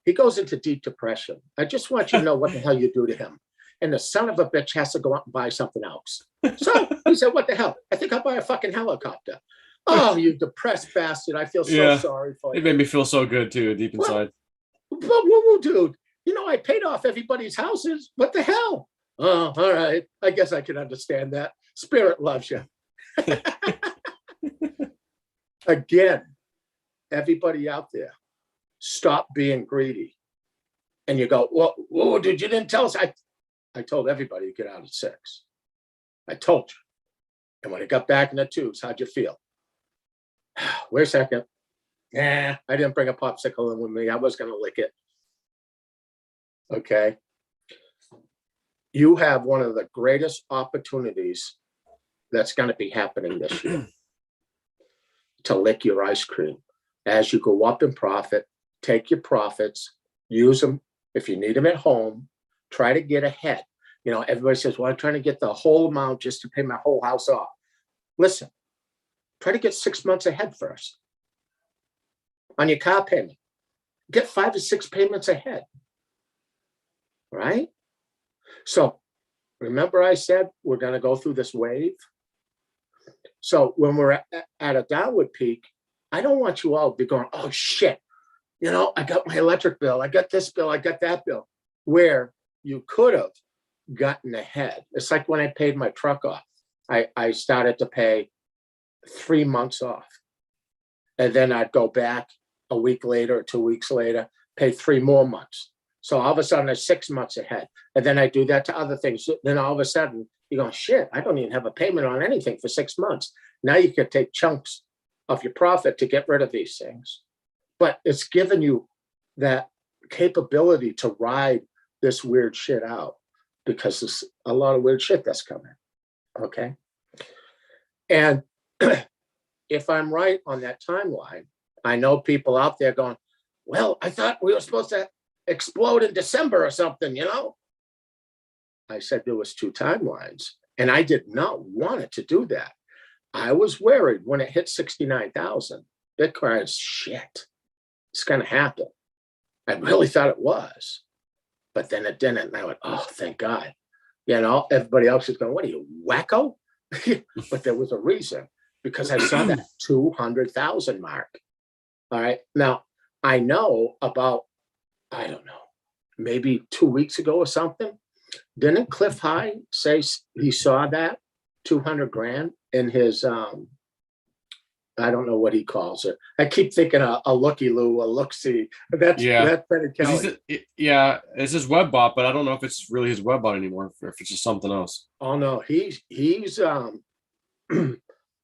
He goes into deep depression. I just want you to know what the hell you do to him. And the son of a bitch has to go out and buy something else. So he said, what the hell? I think I'll buy a fucking helicopter. Oh, you depressed bastard. I feel so sorry for you. It made me feel so good, too, deep inside. Well, dude, I paid off everybody's houses. What the hell? Oh, all right. I guess I can understand that. Spirit loves you. Again, everybody out there, stop being greedy. And you go, well, dude, you didn't tell us. I told everybody to get out at 6. I told you. And when I got back in the tubes, how'd you feel? Wait a second. I didn't bring a popsicle in with me. I was going to lick it. Okay. You have one of the greatest opportunities that's going to be happening this year to lick your ice cream. As you go up in profit, take your profits, use them. If you need them at home, try to get ahead. Everybody says, well, I'm trying to get the whole amount just to pay my whole house off. Listen, try to get 6 months ahead first. On your car payment, get 5 to 6 payments ahead. Right? So remember I said we're going to go through this wave? So when we're at a downward peak, I don't want you all to be going, oh, shit. I got my electric bill. I got this bill. I got that bill. Where you could have gotten ahead. It's like when I paid my truck off. I started to pay 3 months off. And then I'd go back a week later or 2 weeks later, pay 3 more months. So all of a sudden, I'm 6 months ahead. And then I do that to other things. Then all of a sudden, you're going, shit, I don't even have a payment on anything for 6 months. Now you can take chunks of your profit to get rid of these things. But it's given you that capability to ride this weird shit out because there's a lot of weird shit that's coming. Okay. And if I'm right on that timeline, I know people out there going, well, I thought we were supposed to explode in December or something, I said there was 2 timelines, and I did not want it to do that. I was worried when it hit 69,000. Bitcoin is shit. It's going to happen. I really thought it was, but then it didn't. And I went, oh, thank God. Everybody else is going, what are you, wacko? But there was a reason, because I saw that 200,000 mark. All right. Now, I know about, I don't know, maybe 2 weeks ago or something, Didn't Cliff High say he saw that 200 grand in his, I don't know what he calls it. I keep thinking a LuckyLu, a look-see. That's Freddie Kelly. It's his web bot, but I don't know if it's really his web bot anymore, or if it's just something else. Oh no, he's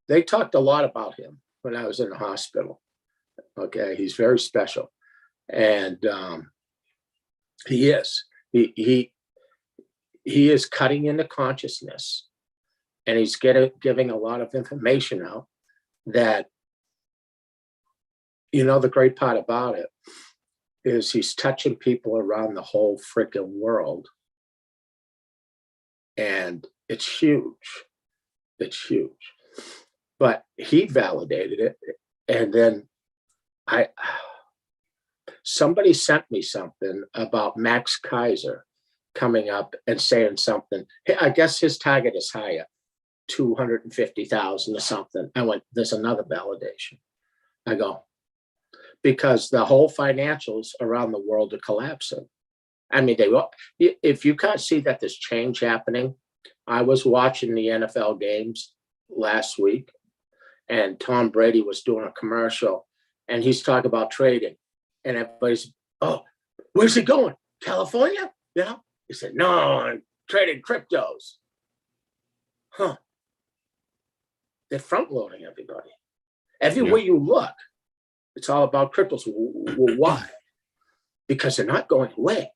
they talked a lot about him when I was in the hospital. Okay, he's very special, and he is cutting into consciousness, and he's giving a lot of information out that, the great part about it is he's touching people around the whole freaking world, and it's huge. It's huge. But he validated it, and then somebody sent me something about Max Kaiser coming up and saying something. I guess his target is higher, 250,000 or something. I went, there's another validation. I go, because the whole financials around the world are collapsing. I mean, if you can't see that there's change happening, I was watching the NFL games last week, and Tom Brady was doing a commercial, and he's talking about trading, and everybody's, oh, where's he going? California? He said, no, I'm trading cryptos. Huh. They're front loading everybody. Everywhere you look, it's all about cryptos. Well, why? Because they're not going away.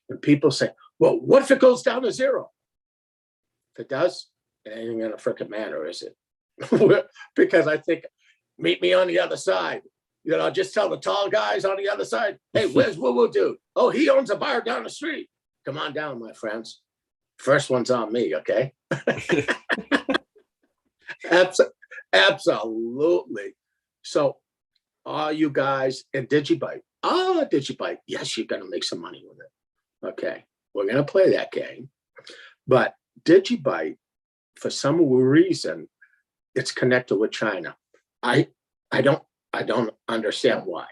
And people say, well, what if it goes down to zero? If it does, it ain't gonna frickin' matter, is it? Because I think, meet me on the other side. Just tell the tall guys on the other side, hey, where's Woo-Woo Dude? Oh, he owns a bar down the street. Come on down, my friends. First one's on me, okay? Absolutely. So, all you guys, and Digibyte. Digibyte. Yes, you're going to make some money with it. Okay. We're going to play that game. But Digibyte, for some reason, it's connected with China. I don't understand why.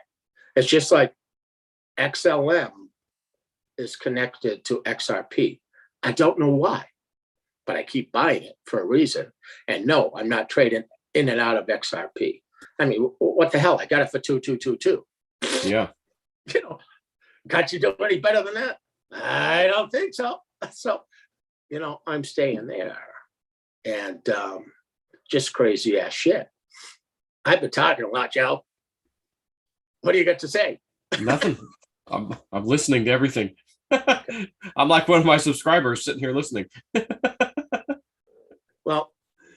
It's just like XLM is connected to XRP. I don't know why, but I keep buying it for a reason. And no, I'm not trading in and out of XRP. I mean, what the hell? I got it for 2222. Yeah. Got you doing any better than that? I don't think so. So, I'm staying there. And just crazy ass shit. I've been talking a lot, Joe. What do you got to say? Nothing. I'm listening to everything. I'm like one of my subscribers sitting here listening. Well,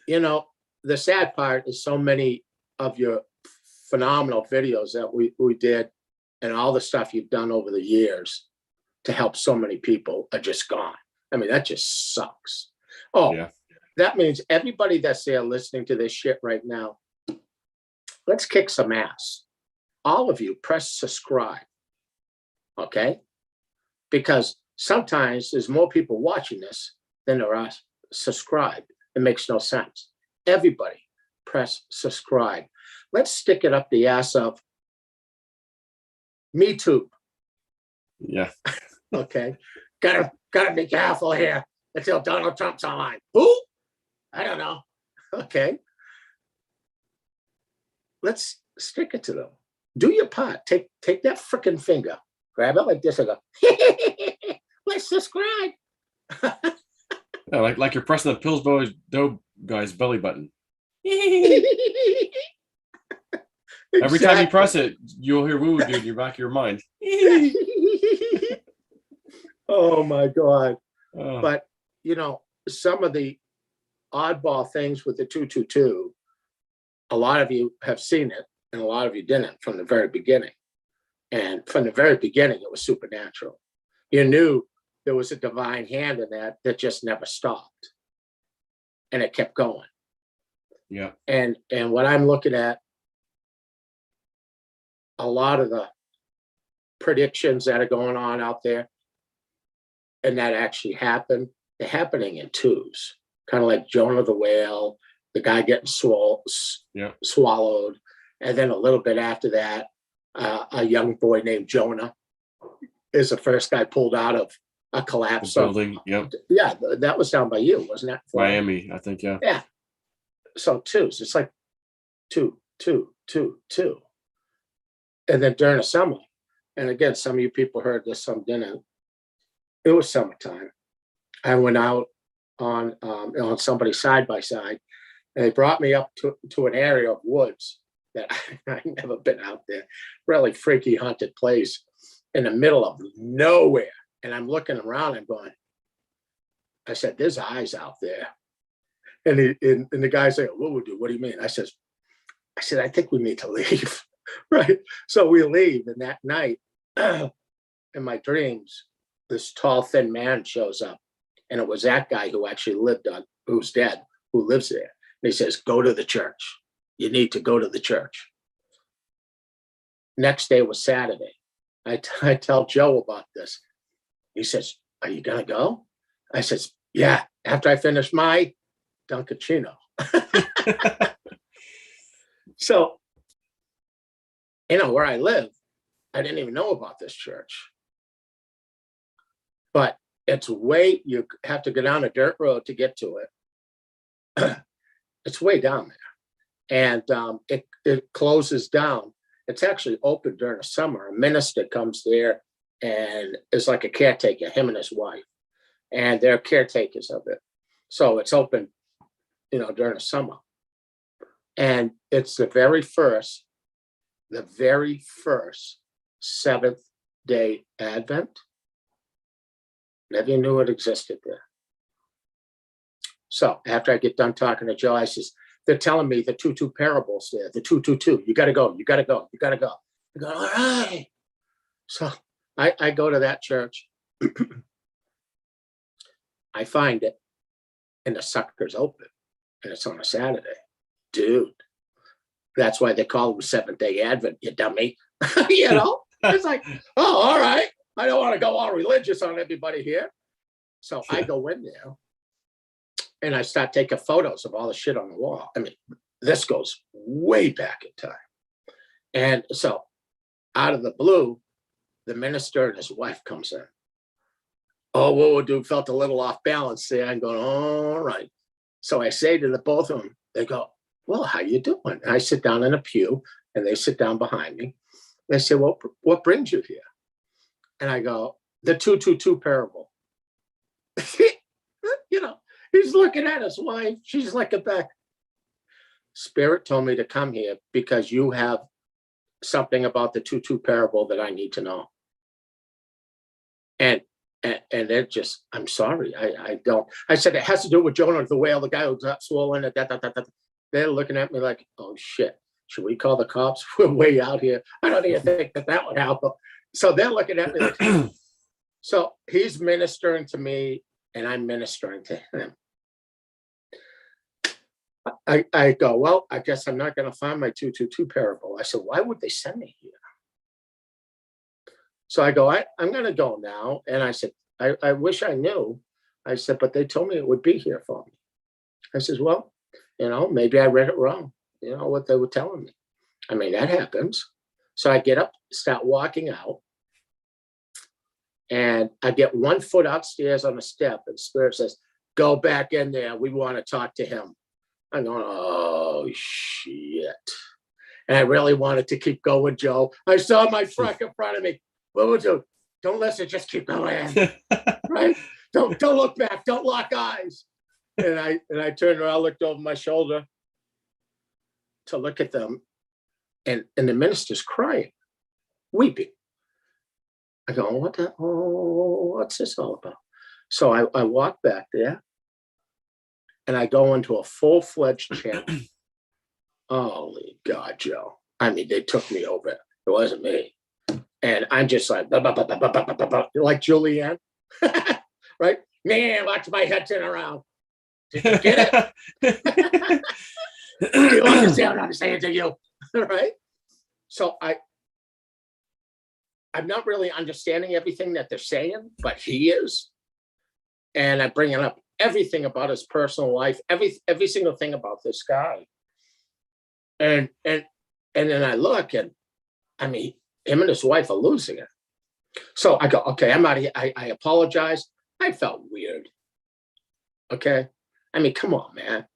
the sad part is so many of your phenomenal videos that we did and all the stuff you've done over the years to help so many people are just gone. I mean, that just sucks. Oh, yeah. That means everybody that's there listening to this shit right now, let's kick some ass. All of you press subscribe, okay? Because sometimes there's more people watching this than there are subscribed. It makes no sense. Everybody press subscribe. Let's stick it up the ass of Me Too. Yeah. Okay. Gotta be careful here until Donald Trump's online. Who? I don't know. Okay. Let's stick it to them. Do your part. Take that freaking finger, grab it like this, and go, let's subscribe. Yeah, like you're pressing the Pillsbury guy's belly button. Every time you press it, you'll hear Woo-Woo Dude in your back of your mind. Oh my God. But some of the oddball things with the 222, a lot of you have seen it and a lot of you didn't from the very beginning. And from the very beginning, it was supernatural. You knew there was a divine hand in that just never stopped. And it kept going. Yeah. And what I'm looking at, a lot of the predictions that are going on out there and that actually happen, they're happening in twos. Kind of like Jonah the whale, the guy getting swallowed. And then a little bit after that, a young boy named Jonah is the first guy pulled out of a collapse. Building. Yep. Yeah, that was down by you, wasn't that? Miami, I think. Yeah. Yeah. So twos. It's like two, two, two, two. And then during the summer, and again, some of you people heard this, some didn't. It was summertime. I went out on somebody's side by side, and they brought me up to an area of woods that I've never been out there. Really freaky haunted place in the middle of nowhere. And I'm looking around and going, I said, there's eyes out there. And the guy said, what would do? What do you mean? I said, I think we need to leave. Right. So we leave. And that night, in my dreams, this tall, thin man shows up. And it was that guy who actually who's dead, who lives there. And he says, go to the church. You need to go to the church. Next day was Saturday. I tell Joe about this. He says, are you going to go? I says, yeah, after I finish my Dunkachino. So, where I live, I didn't even know about this church. But you have to go down a dirt road to get to it. It's way down there. And it closes down. It's actually open during the summer. A minister comes there and is like a caretaker, him and his wife. And they're caretakers of it. So it's open, during the summer. And it's the very first Seventh-day Advent. Never knew it existed there. So after I get done talking to Joe, I says, they're telling me the 2-2 parables there, the 2-2-2. You got to go. You got to go. You got to go. I go, all right. So I go to that church. I find it, and the sucker's open, and it's on a Saturday. Dude, that's why they call them Seventh-day Advent, you dummy. It's like, oh, all right. I don't want to go all religious on everybody here. So I go in there, and I start taking photos of all the shit on the wall. I mean, this goes way back in time. And so out of the blue, the minister and his wife comes in. Oh, whoa, dude, felt a little off balance there. I'm going, all right. So I say to the both of them, they go, well, how you doing? And I sit down in a pew, and they sit down behind me. They say, well, what brings you here? And I go, the 2-2-2 parable. He's looking at his wife. She's looking back. Spirit told me to come here because you have something about the 2-2 parable that I need to know. And it just, I'm sorry, I don't. I said, it has to do with Jonah the whale, the guy who got swollen. They're looking at me like, oh shit, should we call the cops? We're way out here. I don't even think that would help. So they're looking at me like, so he's ministering to me and I'm ministering to him. I go, well, I guess I'm not going to find my 2-2-2 parable. I said, why would they send me here? So I go, I'm going to go now. And I said, I wish I knew. I said, but they told me it would be here for me. I says, well, maybe I read it wrong. What they were telling me. I mean, that happens. So I get up, start walking out. And I get 1 foot upstairs on the step. And Spirit says, go back in there. We want to talk to him. I'm going, oh, shit. And I really wanted to keep going, Joe. I saw my truck in front of me. What would you do? Don't listen, just keep going. Right? Don't look back. Don't lock eyes. And I turned around, looked over my shoulder to look at them. And the minister's crying, weeping. I go, what's this all about? So I walk back there. And I go into a full-fledged channel. Holy God, Joe. I mean, they took me over. It wasn't me. And I'm just like, bah, bah, bah, bah, bah, bah, bah, bah, like Julianne. Right? Man, watch my head turn around. Did you get it? Do you understand what I'm saying to you? Right? So I'm not really understanding everything that they're saying, but he is. And I'm bringing up everything about his personal life, every single thing about this guy. And then I look, and I mean, him and his wife are losing it. So I go, okay, I'm out of here. I apologize. I felt weird. Okay. I mean, come on, man.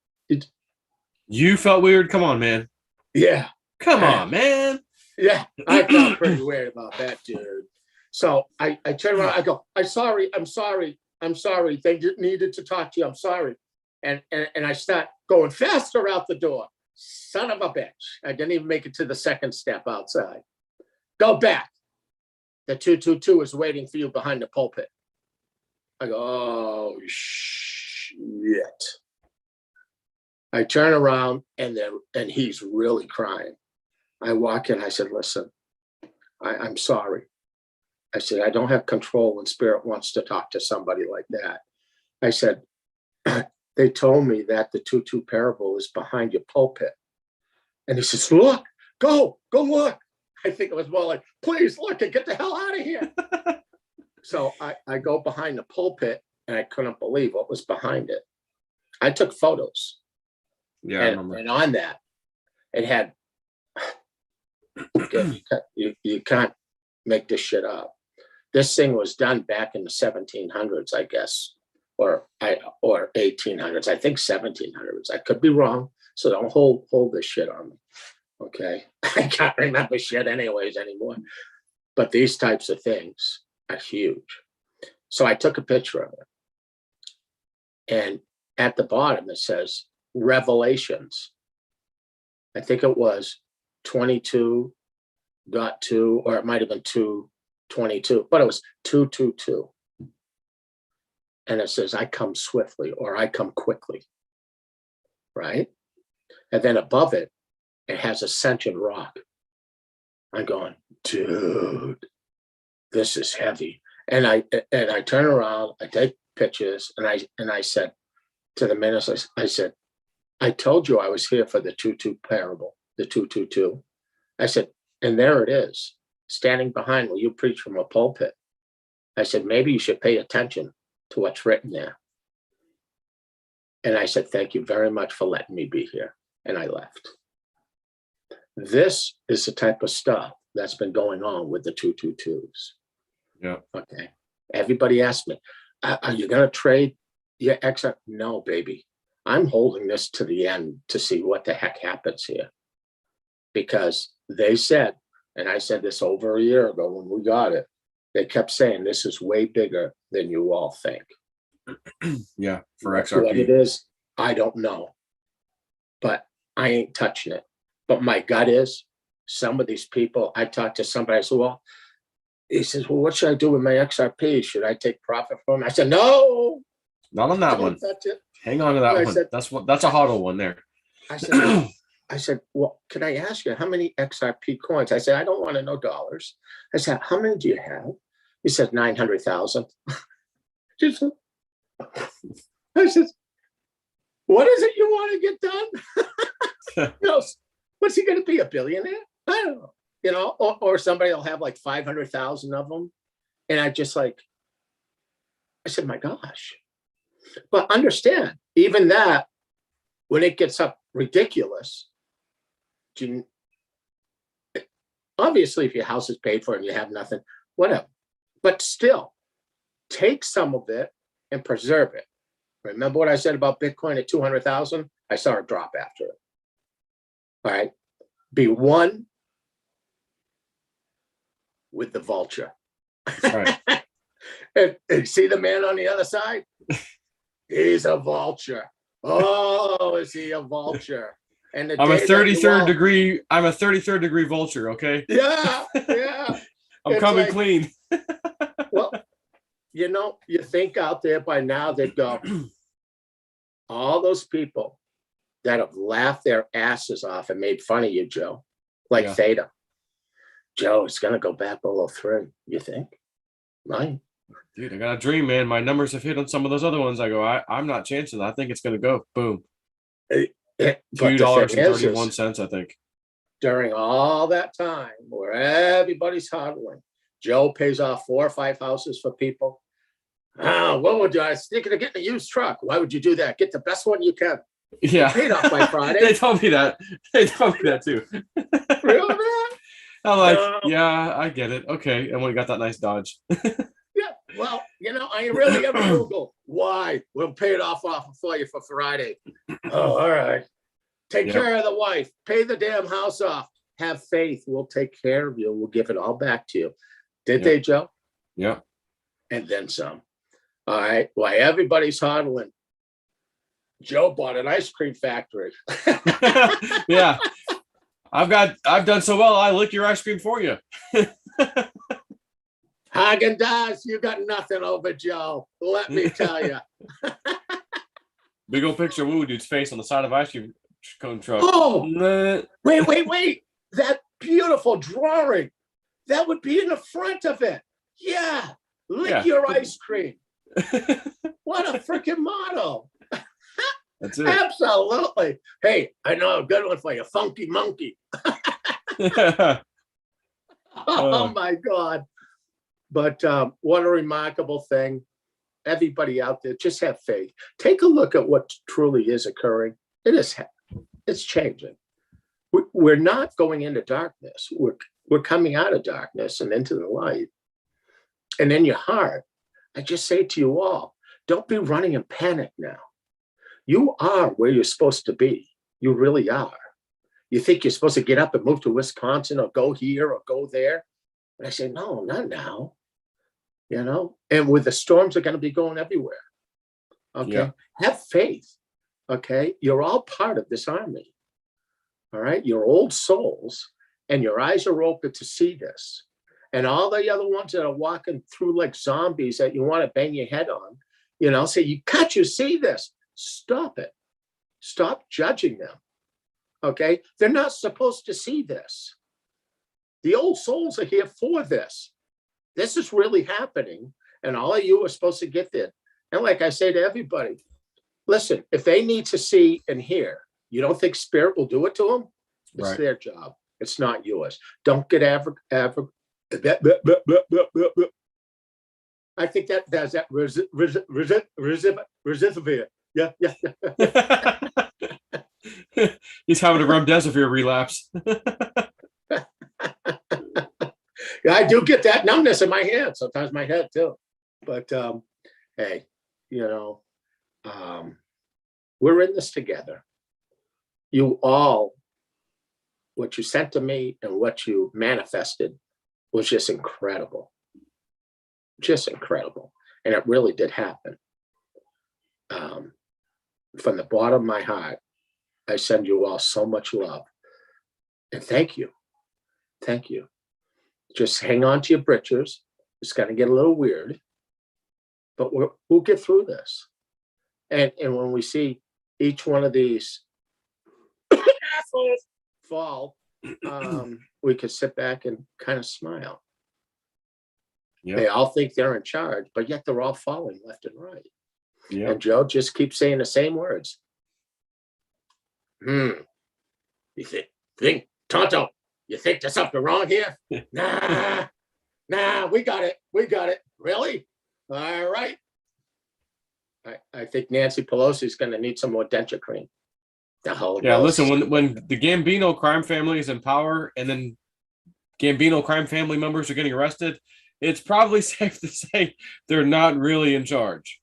You felt weird? Come on, man. Yeah. Come on, man. Yeah. I felt pretty weird about that, dude. So I turn around. I go, I'm sorry. They needed to talk to you. I'm sorry. And I start going faster out the door. Son of a bitch. I didn't even make it to the second step outside. Go back. The 222 is waiting for you behind the pulpit. I go, oh, shit. I turn around and he's really crying. I walk in. I said, listen, I'm sorry. I said, I don't have control when spirit wants to talk to somebody like that. I said, they told me that the 2-2 parable is behind your pulpit. And he says, look, go look. I think it was more like, please look and get the hell out of here. So I go behind the pulpit and I couldn't believe what was behind it. I took photos. Yeah, I remember. And on that, it had, you can't make this shit up. This thing was done back in the 1700s, I guess, or 1800s. I think 1700s. I could be wrong, so don't hold this shit on me. Okay, I can't remember shit anyways anymore. But these types of things are huge. So I took a picture of it, and at the bottom it says Revelations. I think it was 22.2, or it might have been 2:22, but it was 2:22. And it says, I come swiftly, or I come quickly, right? And then above it, it has Ascension Rock. I'm going, dude, this is heavy. And I turn around, I take pictures, and I said to the minister, I said, I told you I was here for the 2-2 parable, the 2:22. I said, and there it is, standing behind where you preach from a pulpit. I said, maybe you should pay attention to what's written there. And I said, thank you very much for letting me be here. And I left. This is the type of stuff that's been going on with the 222s. Yeah. Okay. Everybody asked me, are you going to trade your XR? No, baby. I'm holding this to the end to see what the heck happens here. Because they said, and I said this over a year ago when we got it, they kept saying this is way bigger than you all think. Yeah, for XRP. What it is, I don't know. But I ain't touching it. But my gut is, some of these people, I talked to somebody, I said, well, he says, well, what should I do with my XRP? Should I take profit from it? I said, no. Not on that one. Touch it. Hang on to that one. Said, that's a hodl one there. I said, well, can I ask you how many XRP coins? I said, I don't want to know dollars. I said, how many do you have? He said, 900,000. I said, what is it you want to get done? You know, what's he going to be, a billionaire? I don't know. You know, or somebody will have like 500,000 of them. And I said, my gosh. But understand, even that, when it gets up ridiculous, obviously if your house is paid for and you have nothing, whatever. But still, take some of it and preserve it. Remember what I said about Bitcoin at 200,000? I saw a drop after it. All right. Be one with the vulture. Right. and see the man on the other side? He's a vulture. Oh, is he a vulture? And I'm a 33rd degree. I'm a 33rd degree vulture. Okay. Yeah. I'm coming like, clean. Well, you know, you think out there by now they'd go, all those people that have laughed their asses off and made fun of you, Joe, like Theta. Joe, it's going to go back below 3. You think? Right. Dude, I got a dream, man. My numbers have hit on some of those other ones. I go, I'm not chancing. I think it's going to go boom. $2.31, I think. During all that time where everybody's hodling, Joe pays off 4 or 5 houses for people. What would you? I was thinking of getting a used truck. Why would you do that? Get the best one you can. Yeah. Paid off by Friday. They told me that. They told me that too. Remember that? I'm like, No. yeah, I get it. Okay. And we got that nice Dodge. Yeah, well, I really ever Google why. We'll pay it off for you for Friday. Oh, all right. Take care of the wife. Pay the damn house off. Have faith. We'll take care of you. We'll give it all back to you. Did they, Joe? Yeah. And then some. All right. While everybody's hodling, Joe bought an ice cream factory. Yeah. I've done so well, I lick your ice cream for you. Haagen-Dazs, you got nothing over Joe. Let me tell you. Big old picture of Woo Dude's face on the side of ice cream cone truck. Oh, wait. That beautiful drawing. That would be in the front of it. Yeah. Lick your ice cream. What a freaking motto. That's it. Absolutely. Hey, I know a good one for you. Funky monkey. Oh my God. But what a remarkable thing. Everybody out there, just have faith. Take a look at what truly is occurring. It's changing. We're not going into darkness. We're coming out of darkness and into the light. And in your heart, I just say to you all, don't be running in panic now. You are where you're supposed to be. You really are. You think you're supposed to get up and move to Wisconsin or go here or go there. And I say, no, not now. And with the storms are going to be going everywhere. Okay. Yeah. Have faith. Okay. You're all part of this army. All right. You're old souls and your eyes are open to see this. And all the other ones that are walking through like zombies that you want to bang your head on, say, can't you see this? Stop it. Stop judging them. Okay. They're not supposed to see this. The old souls are here for this. This is really happening. And all of you are supposed to get there. And like I say to everybody, listen, if they need to see and hear, you don't think spirit will do it to them? It's their job. It's not yours. Don't get I think that's that resistivia. Yeah. He's having a remdesivir relapse. I do get that numbness in my hand, sometimes my head too. But hey, we're in this together. You all, what you sent to me and what you manifested was just incredible. Just incredible. And it really did happen. From the bottom of my heart, I send you all so much love. And thank you. Thank you. Just hang on to your britches. It's going to get a little weird, but we'll get through this. And when we see each one of these assholes fall, we could sit back and kind of smile. Yep. They all think they're in charge, but yet they're all falling left and right. Yep. And Joe just keeps saying the same words. You think, Tonto, you think there's something wrong here? Nah, we got it. Really? All right. I think Nancy Pelosi is going to need some more denture cream. Listen, when the Gambino crime family is in power and then Gambino crime family members are getting arrested, it's probably safe to say they're not really in charge.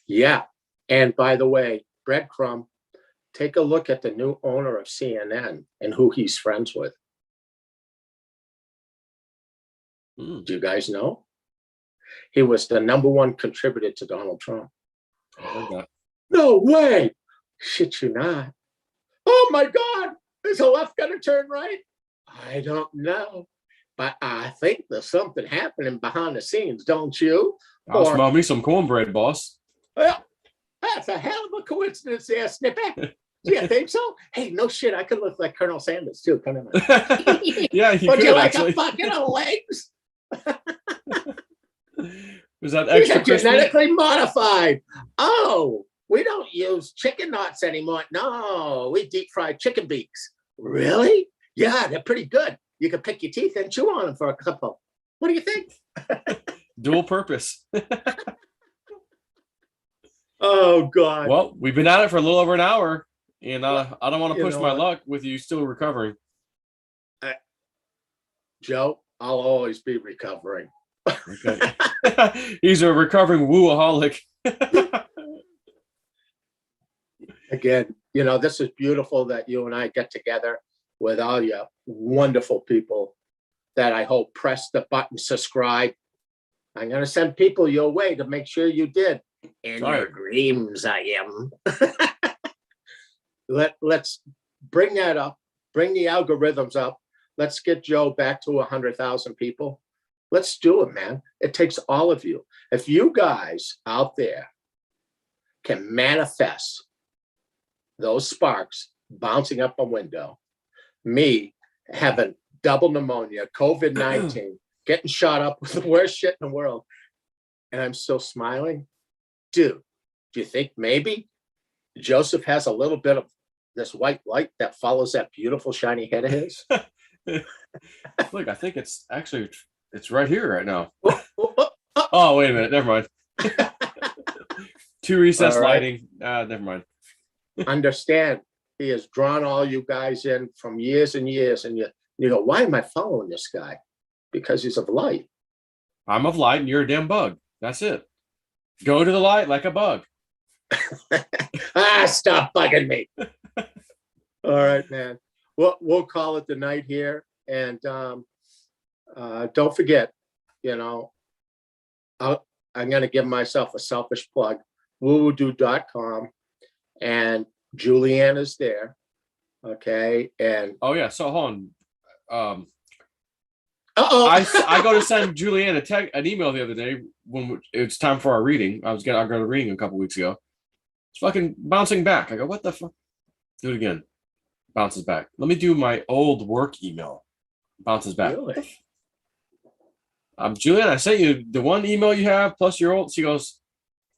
Yeah. And by the way, Breadcrumb, take a look at the new owner of CNN and who he's friends with. Do you guys know? He was the #1 contributor to Donald Trump. No way. Shit you not. Oh my God. Is the left going to turn right? I don't know. But I think there's something happening behind the scenes, don't you? I'll smell me some cornbread, boss. Well, that's a hell of a coincidence there, Snippet. Do you think so? Hey, no shit. I could look like Colonel Sanders too. Come on. Yeah, you could. Do you like a fucking legs? Was that extra genetically modified? Oh, we don't use chicken nuts anymore. No, we deep fried chicken beaks. Really? Yeah, they're pretty good. You can pick your teeth and chew on them for a couple. What do you think? Dual purpose. Oh God. Well, we've been at it for a little over an hour, and I don't want to push my luck with you still recovering. Joe, I'll always be recovering. Okay. He's a recovering wooaholic. Again, this is beautiful that you and I get together with all your wonderful people that I hope press the button subscribe. I'm going to send people your way to make sure you did. In your dreams, I am. Let's bring that up. Bring the algorithms up. Let's get Joe back to 100,000 people. Let's do it, man. It takes all of you. If you guys out there can manifest those sparks bouncing up a window, me having double pneumonia, COVID-19, getting shot up with the worst shit in the world, and I'm still smiling. Dude, do you think maybe Joseph has a little bit of this white light that follows that beautiful shiny head of his? Look, I think it's right here right now. Oh, wait a minute. Never mind. Two recessed lighting. Never mind. Understand, he has drawn all you guys in from years and years, and you go, why am I following this guy? Because he's of light. I'm of light and you're a damn bug. That's it. Go to the light like a bug. Stop bugging me. All right, man. We'll call it the night here. And don't forget, I'm going to give myself a selfish plug, woowoo.com, and Julianne is there. Okay. And oh yeah. So hold on. Uh-oh. I go to send Julianne an email the other day when it's time for our reading. I got a reading a couple weeks ago. It's fucking bouncing back. I go, what the fuck? Do it again. Bounces back. Let me do my old work email. Bounces back. Really? Julianne, I sent you the one email you have plus your old. She goes,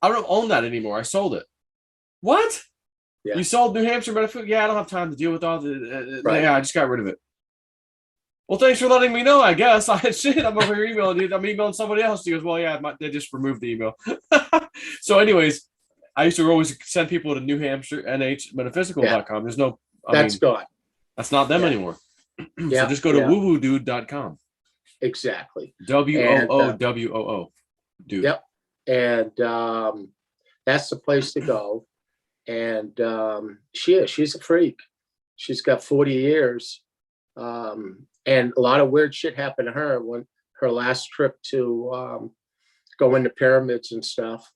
I don't own that anymore. I sold it. What? Yeah. You sold New Hampshire Metafood? Yeah, I don't have time to deal with all the. Right. Yeah, I just got rid of it. Well, thanks for letting me know, I guess. I'm over here emailing you. I'm emailing somebody else. She goes, well, yeah, they just removed the email. So anyways, I used to always send people to New Hampshire, nhmetaphysical.com. There's no. That's gone. That's not them anymore. So just go to woowoodude.com. Exactly. WOOWOO. Dude. Yep. And that's the place to go. And she's a freak. She's got 40 years. And a lot of weird shit happened to her when her last trip to go into pyramids and stuff.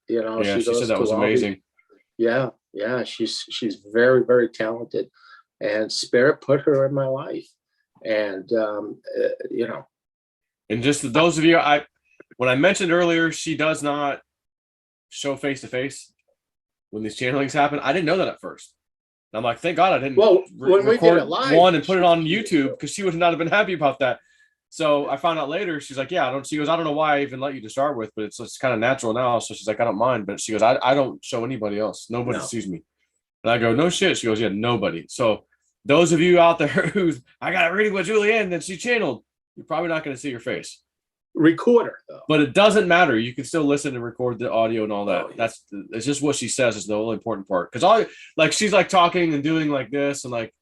She said that was amazing. Yeah. She's very, very talented, and Spirit put her in my life. And and just those of you, when I mentioned earlier, she does not show face to face when these channelings happen. I didn't know that at first. I'm like, thank God I didn't record one and put it on YouTube, because she would not have been happy about that. So I found out later, she's like, yeah, she goes, I don't know why I even let you to start with, but it's kind of natural now. So she's like, I don't mind. But she goes, I don't show anybody else. Nobody sees me. And I go, no shit. She goes, yeah, nobody. So those of you out there who's, I got a reading with Julianne that she channeled, you're probably not going to see your face. Recorder, though. But it doesn't matter. You can still listen and record the audio and all that. It's just what she says is the only important part. Because she's like talking and doing like this, and like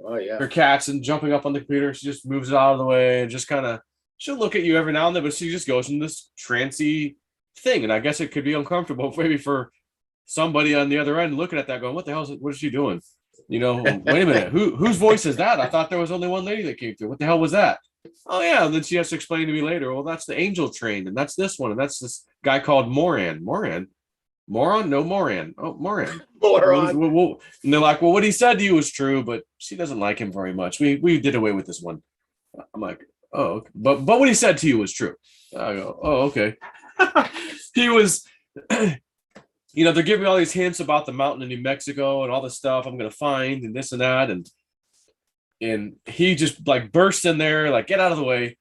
her cats and jumping up on the computer. She just moves it out of the way and just kind of, she'll look at you every now and then, but she just goes in this trancy thing. And I guess it could be uncomfortable maybe for somebody on the other end looking at that going, what the hell what is she doing? Wait a minute, whose voice is that? I thought there was only one lady that came through. What the hell was that? Oh yeah, and then she has to explain to me later, well, that's the angel train, and that's this one, and that's this guy called Moran. Moran? No, Moran. Oh, Moran. Moran. And they're like, well, what he said to you was true, but she doesn't like him very much. We did away with this one. I'm like, oh, okay. But what he said to you was true. I go, oh, okay. He was, they're giving me all these hints about the mountain in New Mexico and all this stuff I'm going to find and this and that. And he just like bursts in there, like, get out of the way.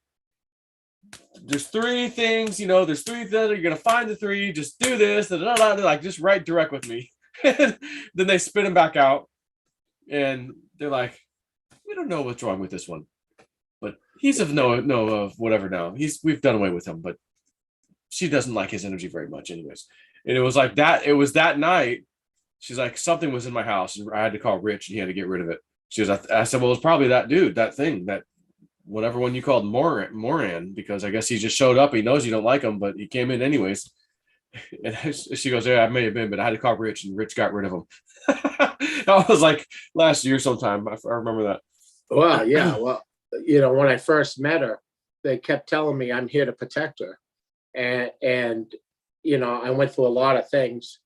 There's three things, there's three that you're going to find the three. Just do this. They're like, just write direct with me. Then they spit him back out. And they're like, we don't know what's wrong with this one. But he's of whatever now. We've done away with him, but she doesn't like his energy very much anyways. And it was like that. It was that night. She's like, something was in my house and I had to call Rich and he had to get rid of it. She was, I said, well, it's probably that dude, that thing, that whatever one you called Moran, because I guess he just showed up. He knows you don't like him, but he came in anyways. And she goes, yeah, I may have been, but I had to call Rich, and Rich got rid of him. That was like last year sometime. I remember that. Well, yeah. Well, when I first met her, they kept telling me I'm here to protect her. And I went through a lot of things,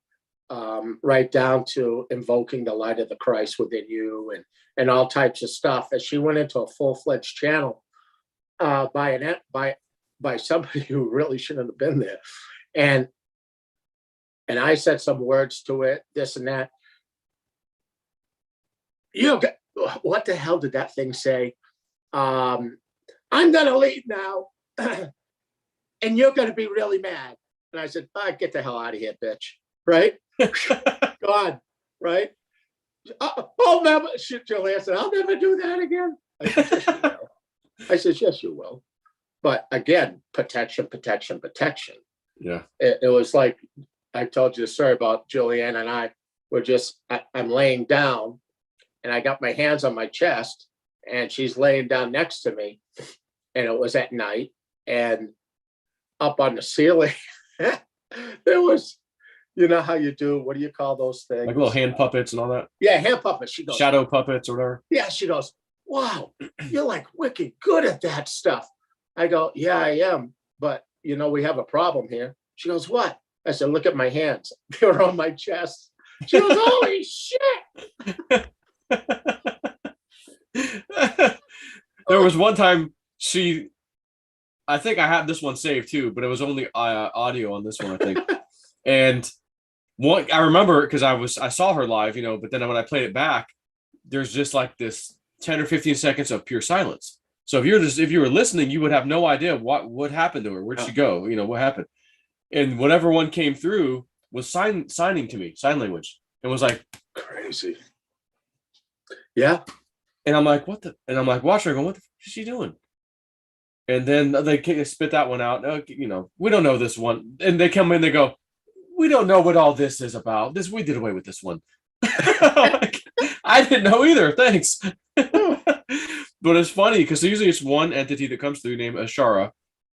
right down to invoking the light of the Christ within you and all types of stuff. And she went into a full-fledged channel by somebody who really shouldn't have been there. And I said some words to it, this and that. What the hell did that thing say? I'm gonna leave now, and you're gonna be really mad. And I said, get the hell out of here, bitch. Right? God, right? Oh, never. Shit, Julian said, I'll never do that again. I said, yes, you will. But again, protection. Yeah. It was like, I told you the story about Julianne and I were I'm laying down and I got my hands on my chest and she's laying down next to me. And it was at night, and up on the ceiling, there was, how you do, what do you call those things? Like little hand puppets and all that? Yeah, hand puppets. She goes, shadow puppets or whatever. Yeah, she goes, wow, you're like wicked good at that stuff. I go, yeah, I am. But, we have a problem here. She goes, what? I said, look at my hands. They're on my chest. She goes, holy shit. There was one time I think I have this one saved too, but it was only audio on this one, I think. And I remember because I saw her live, but then when I played it back, there's just like this 10 or 15 seconds of pure silence. So if you were listening, you would have no idea what happened to her. Where'd she go? What happened? And whatever one came through was signing to me, sign language. It was like crazy. Yeah. And I'm like, what the? And I'm like, watching her going, what the fuck is she doing? And then they spit that one out. We don't know this one. And they come in, they go, we don't know what all this is about. We did away with this one. Like, I didn't know either. Thanks. But it's funny because usually it's one entity that comes through named Ashara.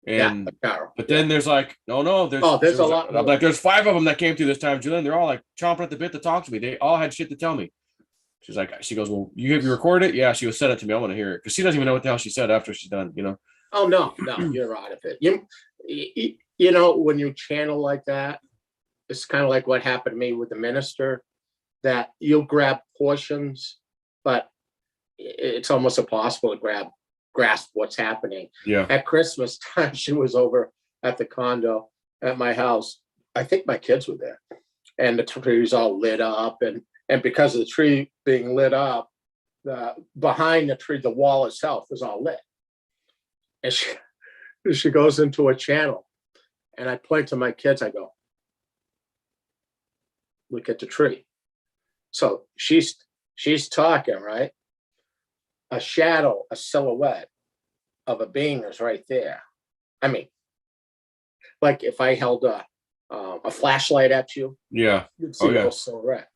And but then there's like, no, there's a lot. I'm like, there's 5 of them that came through this time, Julian. They're all like chomping at the bit to talk to me. They all had shit to tell me. She goes, well, have you recorded it? Yeah, she was sent it to me. I want to hear it because she doesn't even know what the hell she said after she's done. Oh no, you're out of it. When you channel like that, it's kind of like what happened to me with the minister. That you'll grab portions, but it's almost impossible to grasp what's happening. Yeah. At Christmas time, she was over at the condo at my house. I think my kids were there, and the tree was all lit up, and because of the tree being lit up, behind the tree, the wall itself was all lit. And she goes into a channel, and I point to my kids. I go, look at the tree. So she's talking, right? A shadow, a silhouette of a being is right there. I mean, like if I held a flashlight at you, yeah, you'd see a little silhouette.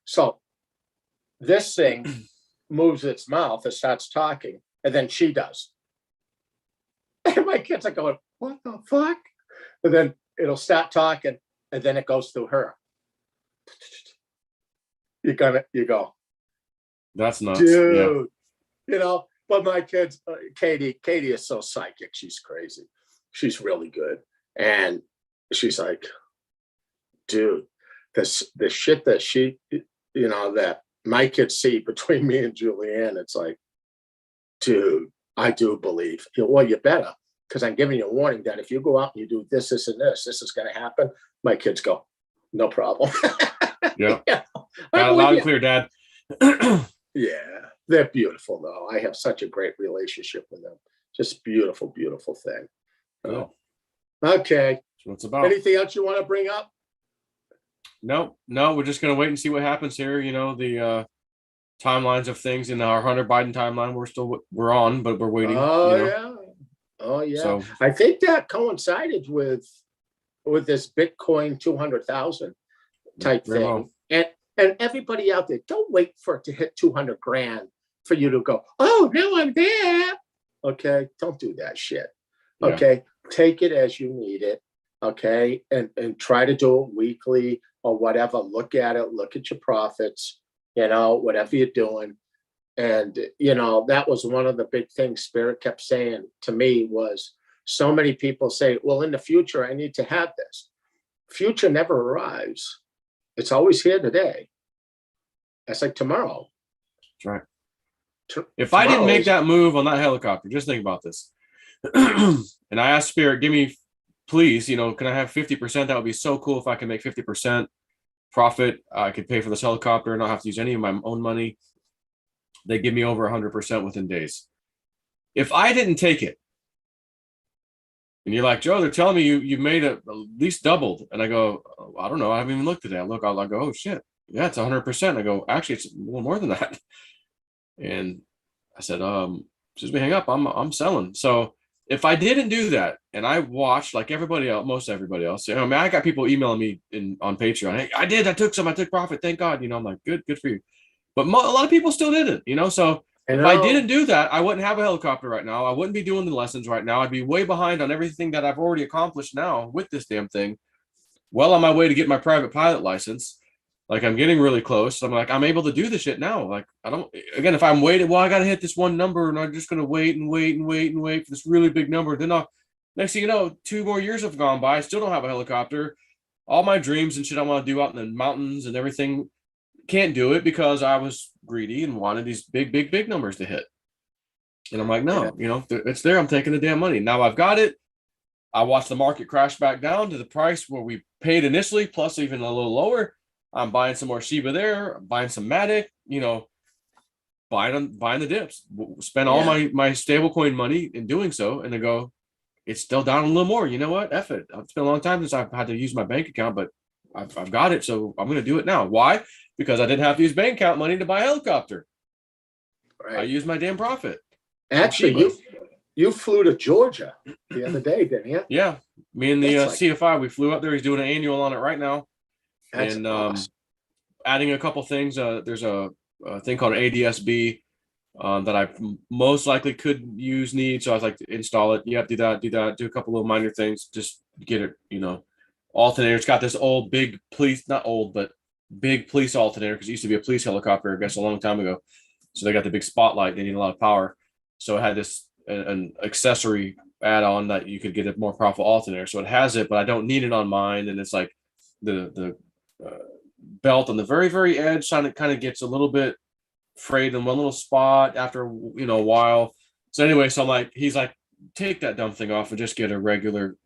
So this thing moves its mouth and starts talking, and then she does. And my kids are going, what the fuck? And then it'll start talking, and then it goes through her. You go, that's nuts, dude. Yeah. But my kids, Katie is so psychic. She's crazy. She's really good. And she's like, dude, the shit that she, that my kids see between me and Julianne, it's like, dude, I do believe. Well, you better, because I'm giving you a warning that if you go out and you do this, this, and this is going to happen. My kids go, no problem. Yeah. Loud and clear, Dad. Yeah, they're beautiful, though. I have such a great relationship with them. Just beautiful, beautiful thing. Cool. Okay. That's what it's about. Anything else you want to bring up? No. We're just going to wait and see what happens here. The timelines of things in our Hunter Biden timeline. We're on, but we're waiting. Yeah. So, I think that coincided with this Bitcoin 200,000 type thing. Well. And everybody out there, don't wait for it to hit 200 grand for you to go, oh, now I'm there. Okay, don't do that shit. Yeah. Okay, take it as you need it. Okay, and try to do it weekly or whatever. Look at it. Look at your profits. Whatever you're doing. And that was one of the big things Spirit kept saying to me was, so many people say, well, in the future, I need to have this. Future never arrives. It's always here today. It's like tomorrow. That's right. If I didn't make that move on that helicopter, just think about this. And I asked Spirit, give me, please, can I have 50%? That would be so cool if I can make 50% profit. I could pay for this helicopter and not have to use any of my own money. They give me over 100% within days. If I didn't take it, and you're like, Joe, they're telling me you made it at least doubled. And I go, I don't know. I haven't even looked at that. I'll go, oh, shit. Yeah, it's 100%. I go, actually, it's a little more than that. And I said, just hang up. I'm selling. So if I didn't do that, and I watched like everybody else, most everybody else, I got people emailing me on Patreon. Hey, I took profit. Thank God. I'm like, good for you. But a lot of people still didn't, So if I didn't do that, I wouldn't have a helicopter right now. I wouldn't be doing the lessons right now. I'd be way behind on everything that I've already accomplished now with this damn thing. Well on my way to get my private pilot license. Like I'm getting really close. I'm like, I'm able to do this shit now. Like again, if I'm waiting, well, I got to hit this one number and I'm just going to wait for this really big number. Then next thing you know, 2 more years have gone by. I still don't have a helicopter. All my dreams and shit I want to do out in the mountains and everything, can't do it because I was greedy and wanted these big numbers to hit. And I'm like, no, it's there. I'm taking the damn money. Now I've got it. I watched the market crash back down to the price where we paid initially, plus even a little lower. I'm buying some more Shiba there, buying some Matic, buying the dips, spend all my stablecoin money in doing so. And they go, it's still down a little more. You know what? F it. It's been a long time since I've had to use my bank account, but I've got it. So I'm going to do it now. Why? Because I didn't have to use bank account money to buy a helicopter. Right. I used my damn profit. Actually, you flew to Georgia the other day, didn't you? Yeah. Me and the CFI, we flew up there. He's doing an annual on it right now. That's awesome. Adding a couple things. There's a thing called ADSB that I most likely could need. So I was like, install it. Yep, do that. Do a couple little minor things. Just get it, alternator. It's got this old big police, not old, but big police alternator because it used to be a police helicopter, I guess, a long time ago. So they got the big spotlight. They need a lot of power. So it had this an accessory add-on that you could get a more powerful alternator. So it has it, but I don't need it on mine. And it's like the belt on the very, very edge kind of gets a little bit frayed in one little spot after a while. So anyway, so he's like, take that dumb thing off and just get a regular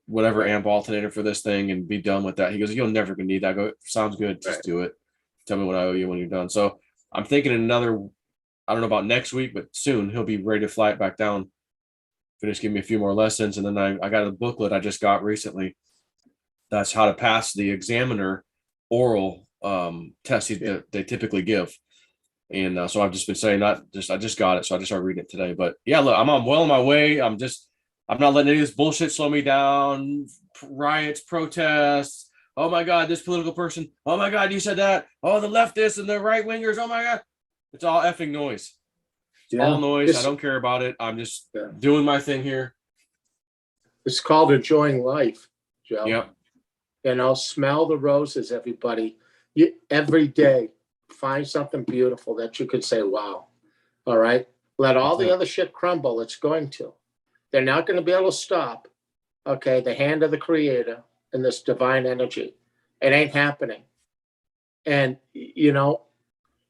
whatever amp alternator for this thing and be done with that. He goes, you're never gonna need that. I go, sounds good, just do it. Tell me what I owe you when you're done. So I'm thinking another, I don't know about next week, but soon he'll be ready to fly it back down. Finish giving me a few more lessons. And then I got a booklet I just got recently. That's how to pass the examiner oral test they typically give. And so I've just been saying I just got it. So I just started reading it today. But yeah, look, I'm well on my way. I'm not letting any of this bullshit slow me down. Riots, protests. Oh my God, this political person. Oh my God, you said that. Oh, the leftists and the right wingers. Oh my God. It's all effing noise. It's all noise. I don't care about it. I'm just doing my thing here. It's called enjoying life, Joe. Yep. Smell the roses, everybody. Every day, find something beautiful that you could say, wow. All right. Let all the other shit crumble. It's going to. They're not going to be able to stop, okay, the hand of the creator and this divine energy. It ain't happening. And,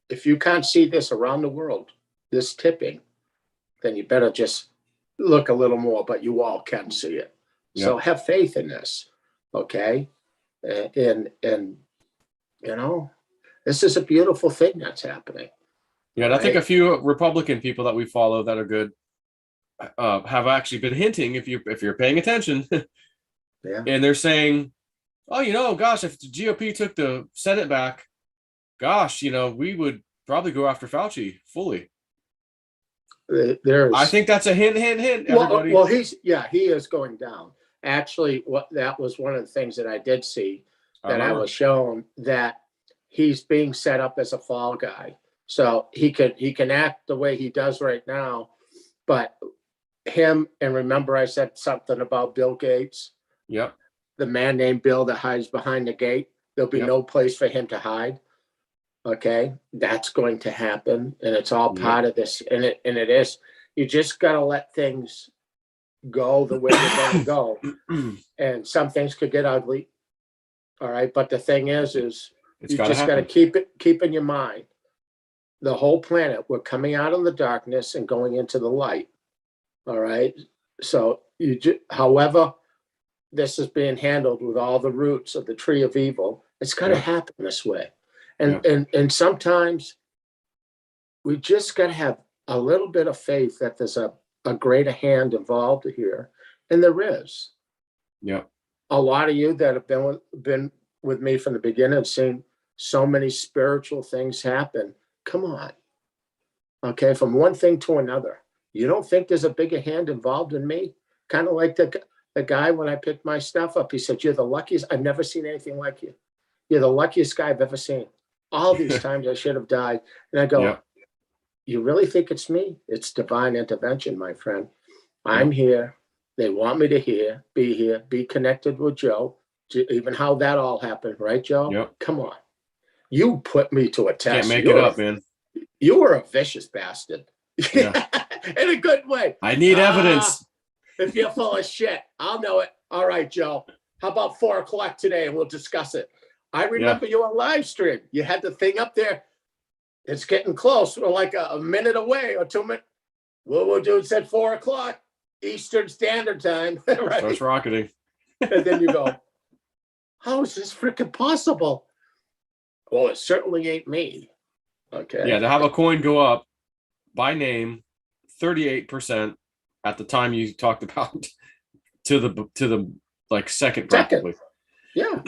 if you can't see this around the world, this tipping, then you better just look a little more, but you all can see it. Yep. So have faith in this, okay? And this is a beautiful thing that's happening. Yeah, and I think a few Republican people that we follow that are good have actually been hinting, if you're paying attention, and they're saying, oh, gosh, if the GOP took the Senate back, gosh, we would probably go after Fauci fully. I think that's a hint, everybody. Well, he is going down. Actually, that was one of the things that I did see that I was shown, that he's being set up as a fall guy. So he can act the way he does right now, but him, and remember I said something about Bill Gates, Yep. the man named Bill that hides behind the gate. There'll be no place for him to hide. Okay, that's going to happen, and it's all part of this. And it is. You just got to let things go the way they're going to go, and some things could get ugly. All right, but the thing is you just got to keep in your mind, the whole planet, we're coming out of the darkness and going into the light. All right, so however this is being handled with all the roots of the tree of evil, it's got to happen this way. And sometimes we just got to have a little bit of faith that there's a greater hand involved here, and there is. Yeah. A lot of you that have been with me from the beginning have seen so many spiritual things happen. Come on. Okay, from one thing to another. You don't think there's a bigger hand involved in me? Kind of like the guy when I picked my stuff up, he said, "You're the luckiest. I've never seen anything like you. You're the luckiest guy I've ever seen. All these times I should have died." And I go, "You really think it's me? It's divine intervention, my friend. I'm here. They want me to be connected with Joe." Even how that all happened, right, Joe? Yep. Come on. You put me to a test. Can't make it up, man. You were a vicious bastard. Yeah. In a good way. I need evidence. If you're full of shit, I'll know it. All right, Joe. How about 4:00 today and we'll discuss it? I remember you on live stream. You had the thing up there. It's getting close. We're like a minute away or 2 minutes. We'll do it at 4:00 Eastern Standard Time. Right? Starts rocketing. And then you go, how is this freaking possible? Well, it certainly ain't me. Okay. Yeah, to have a coin go up by name 38% at the time you talked about to the like second practically. Yeah.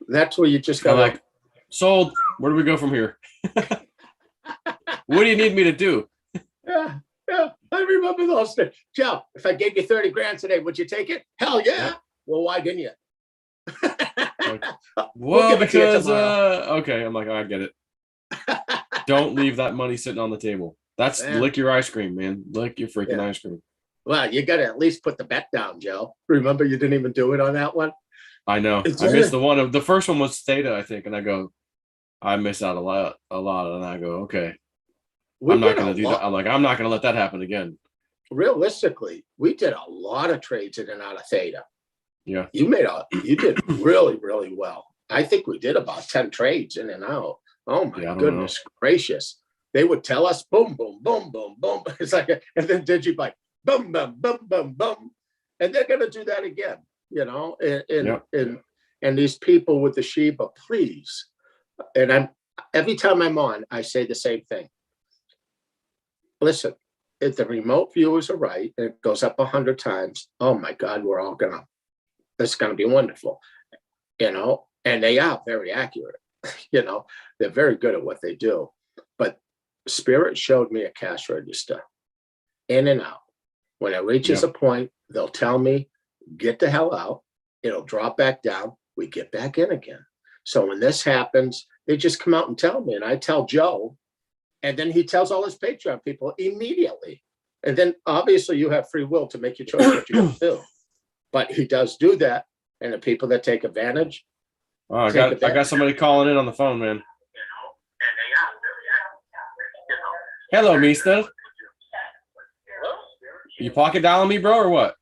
That's where you just got like sold. Where do we go from here? What do you need me to do? Yeah. I remember those things. Joe, if I gave you 30 grand today, would you take it? Hell yeah. Well, why didn't you? Well, because okay, I'm like, I get it. Don't leave that money sitting on the table. That's lick your ice cream, man. Lick your freaking ice cream. Well, you got to at least put the bet down, Joe. Remember, you didn't even do it on that one. I know. I missed the one. The first one was Theta, I think, and I go, I missed out a lot, and I go, okay, I'm not going to do that. I'm like, I'm not going to let that happen again. Realistically, we did a lot of trades in and out of Theta. Yeah. You did really, really well. I think we did about 10 trades in and out. Oh my goodness gracious. They would tell us boom, boom, boom, boom, boom. It's like, and then Digibyte, boom, boom, boom, boom, boom. And they're going to do that again, and these people with the Shiba, please. And every time I'm on, I say the same thing. Listen, if the remote viewers are right, and it goes up 100 times, oh my God, it's going to be wonderful, and they are very accurate. They're very good at what they do. But Spirit showed me a cash register in and out. When it reaches a point, they'll tell me, get the hell out. It'll drop back down. We get back in again. So when this happens, they just come out and tell me, and I tell Joe, and then he tells all his Patreon people immediately. And then obviously you have free will to make your choice what you're going to do. But he does do that. And the people that take advantage. Oh, I got somebody calling in on the phone, man. Hello, mister. You pocket dialing me, bro, or what?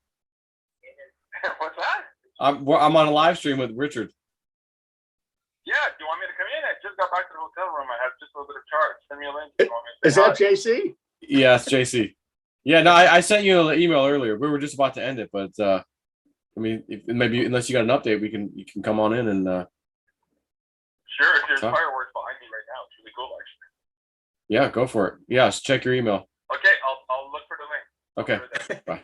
What's that? I'm on a live stream with Richard. Yeah, do you want me to come in? I just got back to the hotel room. I have just a little bit of charge. Send me a link. Is that JC? Yes, JC. Yeah, no, I sent you an email earlier. We were just about to end it, but I mean, maybe unless you got an update, you can come on in and. Sure, if there's fireworks behind me right now, it's really cool, actually. Yeah, go for it. Yes, check your email. Okay, I'll look for the link. Okay, bye.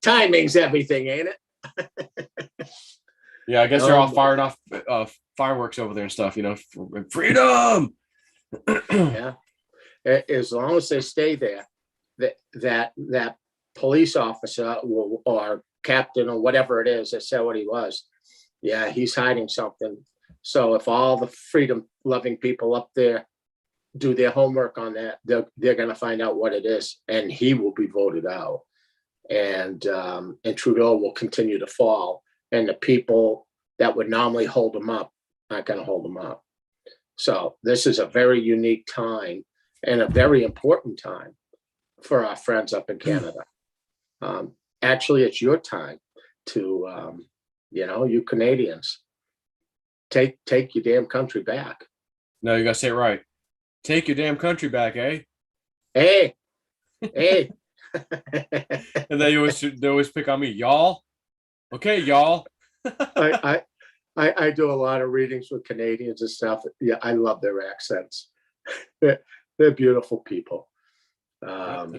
Timing's everything, ain't it? Yeah, I guess they're all fired off fireworks over there and stuff. Freedom. Yeah, as long as they stay there, that police officer or captain or whatever it is that said what he was, yeah, he's hiding something. So if all the freedom-loving people up there do their homework on that, they're going to find out what it is, and he will be voted out, and Trudeau will continue to fall, and the people that would normally hold him up aren't going to hold him up. So this is a very unique time and a very important time for our friends up in Canada. Actually, it's your time to, you Canadians, take your damn country back. No, you got to say it right. Take your damn country back, eh? Hey. And they always pick on me, y'all. Okay, y'all. I do a lot of readings with Canadians and stuff. Yeah, I love their accents. They're beautiful people.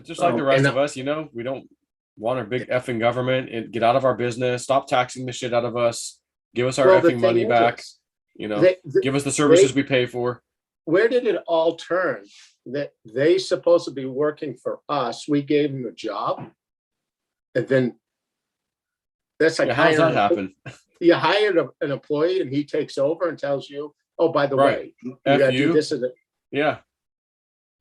Just like the rest of us, we don't want our big effing government and get out of our business. Stop taxing the shit out of us. Give us our effing money back. Give us the services we pay for. Where did it all turn? That they supposed to be working for us. We gave them a job, and then that's like how does that happen? You hired an employee, and he takes over and tells you, "Oh, by the way, you got to do this and that." Yeah,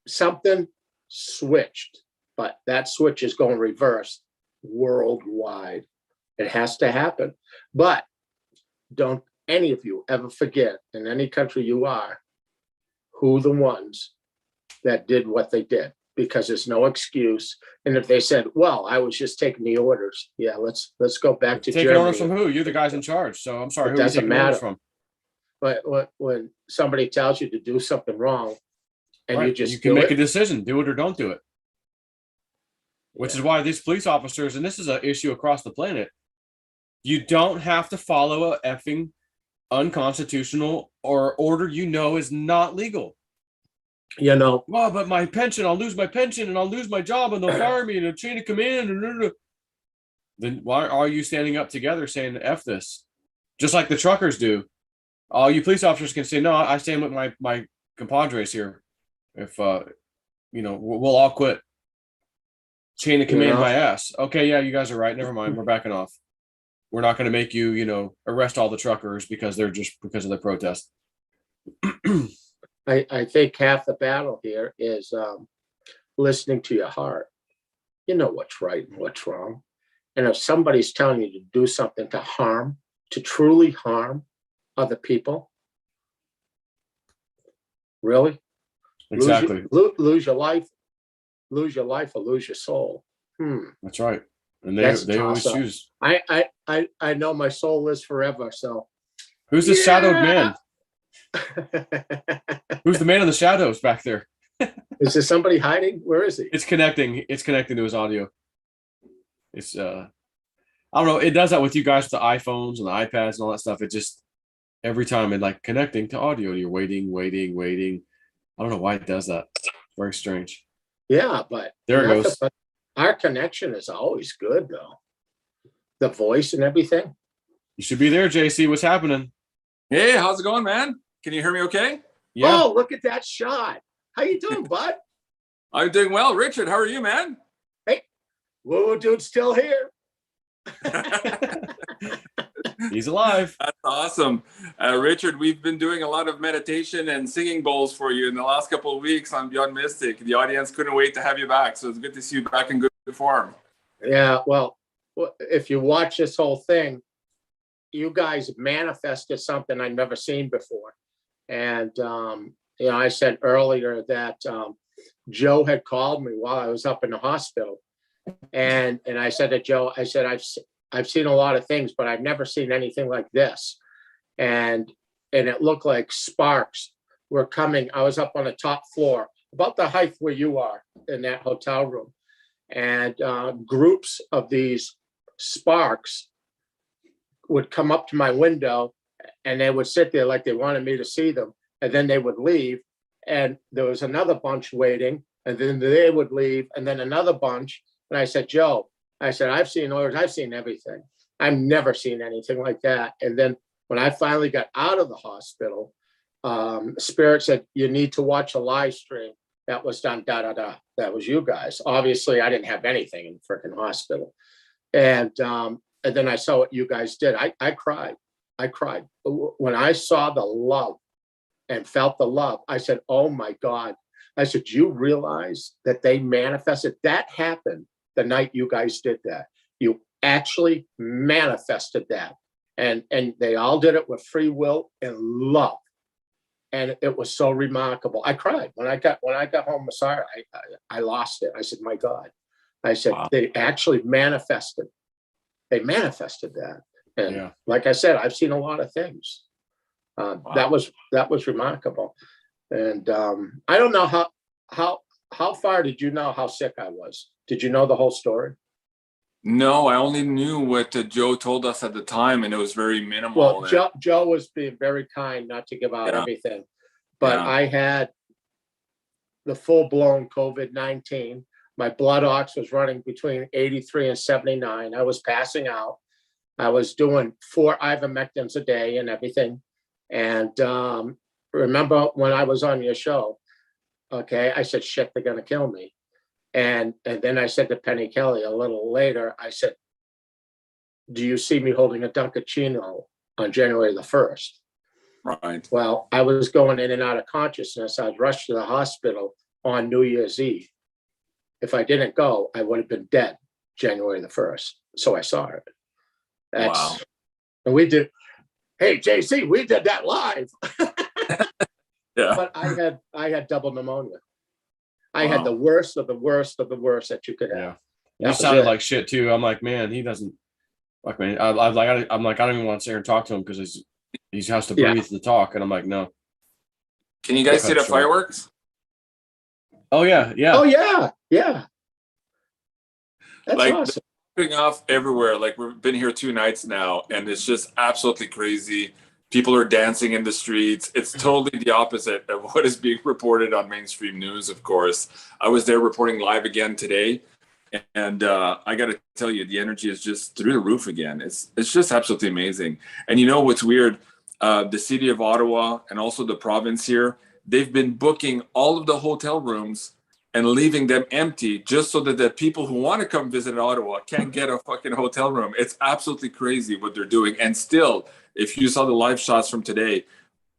something switched, but that switch is going reverse worldwide. It has to happen, but don't any of you ever forget, in any country you are, who the ones that did what they did, because there's no excuse. And if they said, well, I was just taking the orders. Yeah, let's go back to taking Germany. orders from who? You're the guys in charge. So I'm sorry, It who are you doesn't taking matter. orders from? But when somebody tells you to do something wrong, and you can make a decision, do it or don't do it. Which is why these police officers, and this is an issue across the planet, you don't have to follow a effing unconstitutional or order is not legal. Well, but my pension, I'll lose my pension and I'll lose my job and they'll fire me and a chain of command. Then why are you standing up together saying F this? Just like the truckers do. All you police officers can say, no, I stand with my compadres here. If, we'll all quit. Chain of command my ass. Okay, yeah, you guys are right. Never mind. We're backing off. We're not going to make you, arrest all the truckers because of the protest. I think half the battle here is listening to your heart. You know what's right and what's wrong. And if somebody's telling you to do something to truly harm other people, really? Exactly. Lose your life or lose your soul. That's right. And they always choose. I know my soul is forever. So who's the shadowed man? Who's the man in the shadows back there? Is there somebody hiding? Where is he? It's connecting to his audio. It's I don't know. It does that with you guys with the iPhones and the iPads and all that stuff. It just every time it connecting to audio, you're waiting. I don't know why it does that. It's very strange. Yeah, but there it goes. Our connection is always good though. The voice and everything. You should be there, JC. What's happening? Hey, how's it going, man? Can you hear me okay? Yeah. Oh, look at that shot. How you doing, bud? I'm doing well. Richard, how are you, man? Hey, woo dude's still here. He's alive. That's awesome. Richard, we've been doing a lot of meditation and singing bowls for you in the last couple of weeks on Beyond Mystic. The audience couldn't wait to have you back. So it's good to see you back in good form. Yeah, well, if you watch this whole thing, you guys manifested something I've never seen before. And, I said earlier that Joe had called me while I was up in the hospital. And I said to Joe, I've seen a lot of things, but I've never seen anything like this. And it looked like sparks were coming. I was up on the top floor, about the height where you are in that hotel room. And groups of these sparks would come up to my window and they would sit there like they wanted me to see them. And then they would leave. And there was another bunch waiting. And then they would leave. And then another bunch. And I said, Joe, I've seen orders. I've seen everything. I've never seen anything like that. And then when I finally got out of the hospital, Spirit said, you need to watch a live stream that was done, That was you guys. Obviously, I didn't have anything in the freaking hospital. And then I saw what you guys did. I cried. When I saw the love and felt the love, I said, oh my God, I said, do you realize that they manifested? That happened the night you guys did that. You actually manifested that. And they all did it with free will and love. And it was so remarkable. I cried when I got home. Sorry, I lost it. I said, my God. I said, wow. They actually manifested. They manifested that. And like I said, I've seen a lot of things. Wow. That was remarkable. And I don't know how far did you know how sick I was? Did you know the whole story? No, I only knew what Joe told us at the time, and it was very minimal. Well, Joe was being very kind not to give out everything, but I had the full-blown COVID-19. My blood ox was running between 83 and 79. I was passing out. I was doing 4 ivermectins a day and everything. And remember when I was on your show, okay, I said, shit, they're going to kill me. And then I said to Penny Kelly a little later, I said, do you see me holding a Dunkachino on January the 1st? Right. Well, I was going in and out of consciousness. I was rushed to the hospital on New Year's Eve. If I didn't go, I would have been dead January the 1st. So I saw it. Wow. And we did, hey, JC, we did that live. Yeah. But I had double pneumonia. I had the worst of the worst of the worst that you could have. Yeah. You sounded like shit too. I'm like, man, he doesn't like me. I'm like, I don't even want to sit here and talk to him because he has to breathe to talk. And I'm like, no. Can you guys see the fireworks? Oh yeah. Yeah. Oh yeah. Yeah. That's like, awesome. Popping off everywhere. Like we've been here 2 nights now, and it's just absolutely crazy. People are dancing in the streets. It's totally the opposite of what is being reported on mainstream news, of course. I was there reporting live again today, and I got to tell you, the energy is just through the roof again. It's just absolutely amazing. And you know what's weird? The city of Ottawa and also the province here, they've been booking all of the hotel rooms and leaving them empty just so that the people who want to come visit Ottawa can't get a fucking hotel room. It's absolutely crazy what they're doing. And still, if you saw the live shots from today,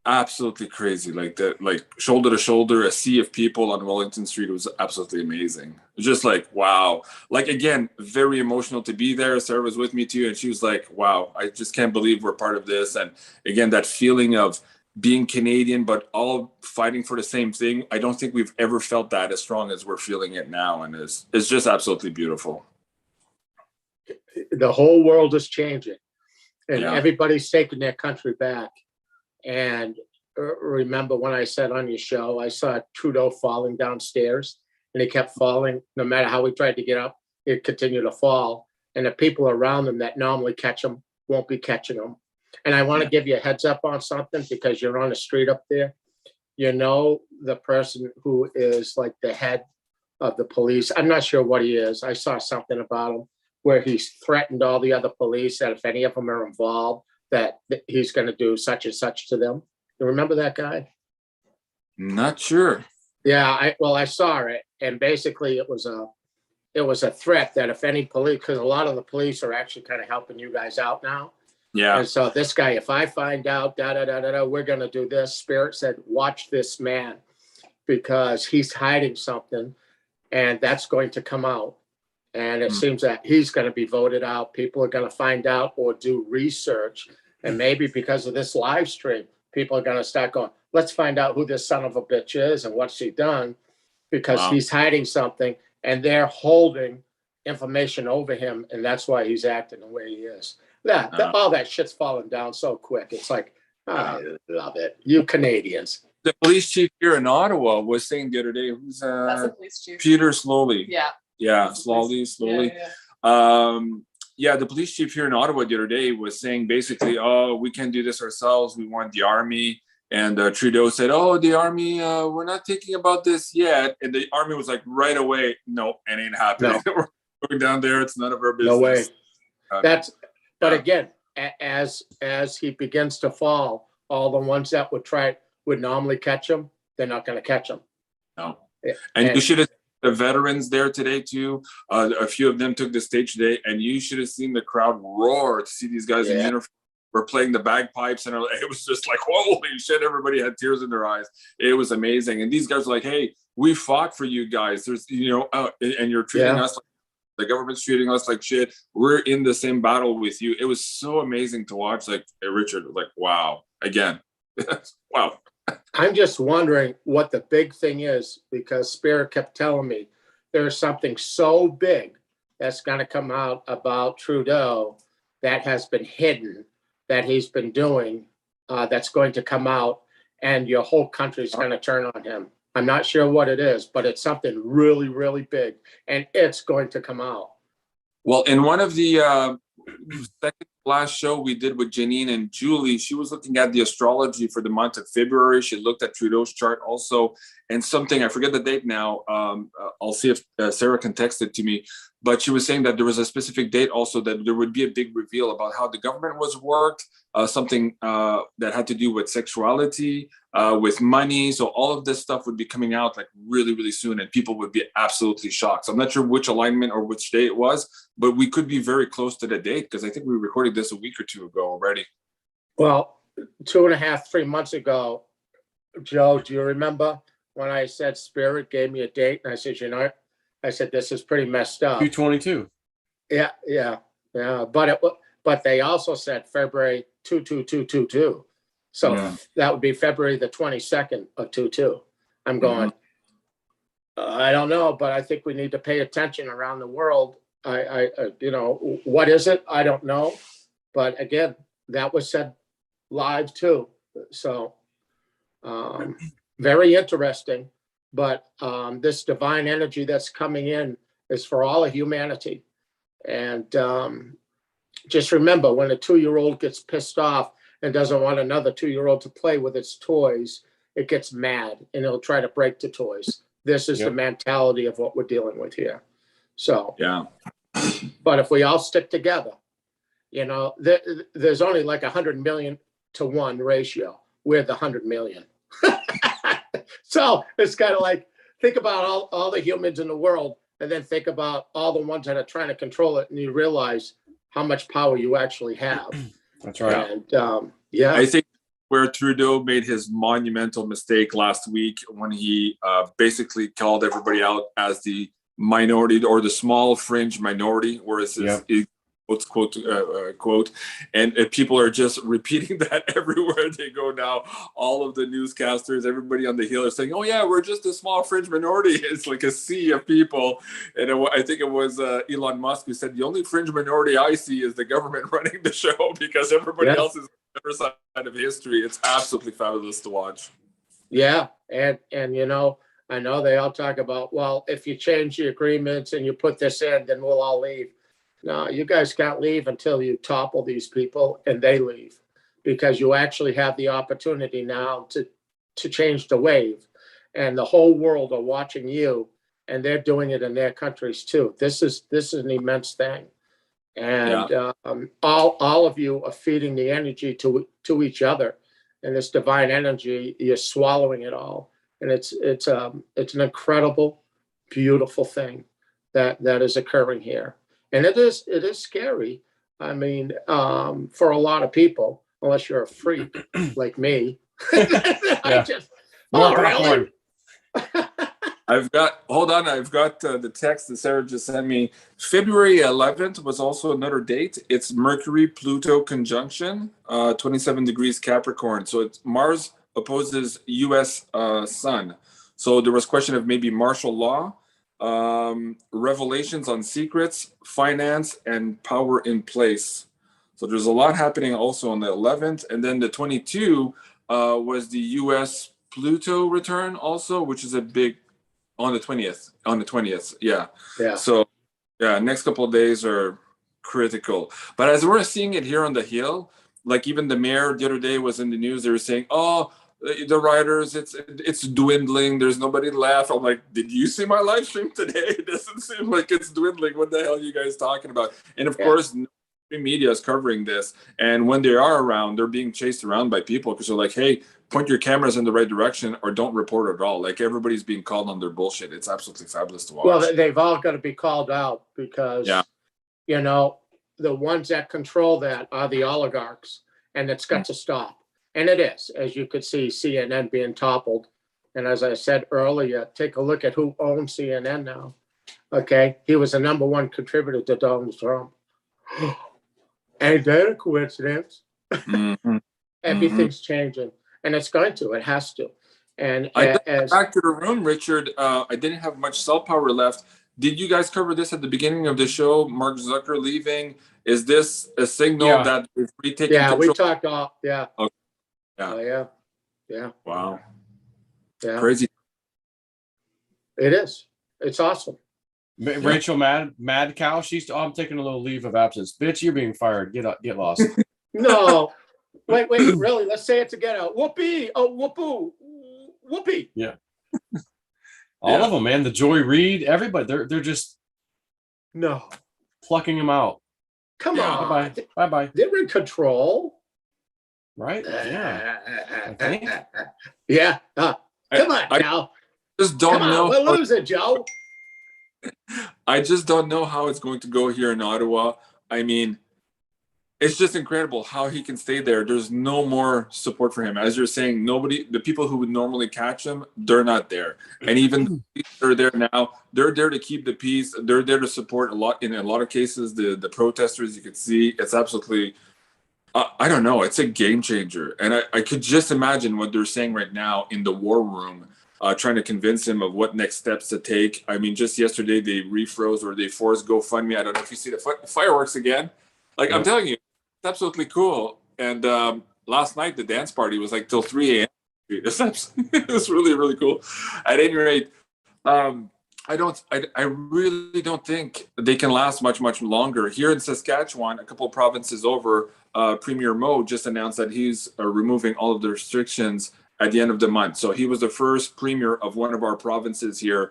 absolutely crazy. Like shoulder to shoulder, a sea of people on Wellington Street. It was absolutely amazing. It was just like, wow. Like, again, very emotional to be there. Sarah was with me too. And she was like, wow, I just can't believe we're part of this. And again, that feeling of being Canadian, but all fighting for the same thing. I don't think we've ever felt that as strong as we're feeling it now. And it's just absolutely beautiful. The whole world is changing. And everybody's taking their country back. And remember when I said on your show, I saw Trudeau falling downstairs, and he kept falling. No matter how he tried to get up, it continued to fall. And the people around him that normally catch him won't be catching him. And I want to give you a heads up on something, because you're on the street up there. You know, the person who is like the head of the police, I'm not sure what he is. I saw something about him where he's threatened all the other police that if any of them are involved, that he's going to do such and such to them. You remember that guy? Not sure. Yeah, I saw it, and basically it was a threat that if any police, because a lot of the police are actually kind of helping you guys out now. Yeah. And so this guy, if I find out, we're going to do this. Spirit said, watch this man, because he's hiding something, and that's going to come out. And it seems that he's going to be voted out. People are going to find out or do research. And maybe because of this live stream, people are going to start going, let's find out who this son of a bitch is and what's he done, because he's hiding something and they're holding information over him. And that's why he's acting the way he is. All that shit's falling down so quick. It's like, I love it. You Canadians. The police chief here in Ottawa was saying the other day, who's that's the police chief. Peter Slowly. Yeah, slowly. Yeah. The police chief here in Ottawa the other day was saying basically, oh, we can't do this ourselves. We want the army. And Trudeau said, oh, the army, we're not thinking about this yet. And the army was like, right away, no, it ain't happening. No. We're going down there. It's none of our business. No way. But again, as he begins to fall, all the ones that would normally catch him, they're not going to catch him. No. And you should have the veterans there today too. A few of them took the stage today, and you should have seen the crowd roar to see these guys in uniform were playing the bagpipes, and it was just like, holy shit, everybody had tears in their eyes. It was amazing. And these guys were like, hey, we fought for you guys. There's, and you're treating us like the government's treating us like shit. We're in the same battle with you. It was so amazing to watch. Like, hey, Richard, like, wow, again, wow. I'm just wondering what the big thing is, because Spirit kept telling me there's something so big that's going to come out about Trudeau that has been hidden, that he's been doing, that's going to come out, and your whole country's going to turn on him. I'm not sure what it is, but it's something really, really big, and it's going to come out. Well, in one of the second last show we did with Janine and Julie, she was looking at the astrology for the month of February. She looked at Trudeau's chart also, and something, I forget the date now. I'll see if Sarah can text it to me. But she was saying that there was a specific date also that there would be a big reveal about how the government was worked, something that had to do with sexuality, with money. So all of this stuff would be coming out like really, really soon, and people would be absolutely shocked. So I'm not sure which alignment or which day it was, but we could be very close to the date, because I think we recorded this a week or two ago already. Well, 2.5, 3 months ago, Joe, do you remember when I said Spirit gave me a date? And I said, I said, this is pretty messed up. 2/22. Yeah. But they also said February 2/22/22. So that would be February the 22nd of 22. I'm going, I don't know, but I think we need to pay attention around the world. I what is it? I don't know. But again, that was said live too. So very interesting. But this divine energy that's coming in is for all of humanity. And just remember, when a 2-year-old gets pissed off and doesn't want another 2-year-old to play with its toys, it gets mad and it'll try to break the toys. This is the mentality of what we're dealing with here. So, but if we all stick together, there's only like 100 million to 1 ratio. We're the 100 million. So it's kind of like, think about all the humans in the world, and then think about all the ones that are trying to control it, and you realize how much power you actually have. That's right. And I think where Trudeau made his monumental mistake last week when he basically called everybody out as the minority or the small fringe minority, whereas quote, and people are just repeating that everywhere they go now. All of the newscasters, everybody on the Hill are saying, oh yeah, we're just a small fringe minority. It's like a sea of people. And I think it was Elon Musk who said, the only fringe minority I see is the government running the show, because everybody else is on the other side of history. It's absolutely fabulous to watch. Yeah, and I know they all talk about, well, if you change the agreements and you put this in, then we'll all leave. No, you guys can't leave until you topple these people and they leave, because you actually have the opportunity now to change the wave, and the whole world are watching you, and they're doing it in their countries too. This is an immense thing, and all of you are feeding the energy to each other, and this divine energy, you're swallowing it all, and it's an incredible, beautiful thing that is occurring here. And it is scary. I mean, for a lot of people, unless you're a freak like me. Really? I've got the text that Sarah just sent me. February 11th was also another date. It's Mercury Pluto conjunction, 27 degrees Capricorn. So it's Mars opposes U.S. Sun. So there was question of maybe martial law, revelations on secrets, finance, and power in place. So there's a lot happening also on the 11th. And then the 22 was the U.S. Pluto return also, which is a big, on the 20th. Yeah. So next couple of days are critical. But as we're seeing it here on the Hill, like even the mayor the other day was in the news, they were saying, oh, the writers, it's dwindling, there's nobody left. I'm like, did you see my live stream today? It doesn't seem like it's dwindling. What the hell are you guys talking about? And of course, media is covering this, and when they are around, they're being chased around by people, because they're like, hey, point your cameras in the right direction or don't report at all. Like, everybody's being called on their bullshit. It's absolutely fabulous to watch. Well, they've all got to be called out, because the ones that control that are the oligarchs, and it's got to stop. And it is, as you could see, CNN being toppled. And as I said earlier, take a look at who owns CNN now. Okay, he was the number one contributor to Donald Trump. Ain't that a coincidence? Mm-hmm. Everything's changing, and it's going to. It has to. And back to the room, Richard. I didn't have much cell power left. Did you guys cover this at the beginning of the show? Mark Zucker leaving. Is this a signal that we're taking control? We talked all. Yeah. Okay. Yeah. Yeah. Wow. Yeah. Crazy. It is. It's awesome. Rachel Mad Cow. I'm taking a little leave of absence. Bitch, you're being fired. Get lost. No. Wait, really? Let's say it together. Whoopee. Oh, whoopoo. Whoopee. Yeah. All of them, man. The Joy Reid, everybody. They're just plucking them out. Come on. Bye. They're in control. Right? Yeah. Yeah. Come on now. Just don't know. We'll lose it, Joe. I just don't know how it's going to go here in Ottawa. I mean, it's just incredible how he can stay there. There's no more support for him. As you're saying, the people who would normally catch him, they're not there. And even they're there now, they're there to keep the peace. They're there to support in a lot of cases, the protesters. You could see it's absolutely, I don't know, it's a game changer. And I could just imagine what they're saying right now in the war room, trying to convince him of what next steps to take. I mean, just yesterday they refroze or they forced GoFundMe. I don't know if you see the fireworks again. Like, I'm telling you, it's absolutely cool. And last night, the dance party was like till 3 a.m. It's really, really cool. At any rate, I really don't think they can last much, much longer. Here in Saskatchewan, a couple of provinces over, Premier Mo just announced that he's removing all of the restrictions at the end of the month. So he was the first premier of one of our provinces here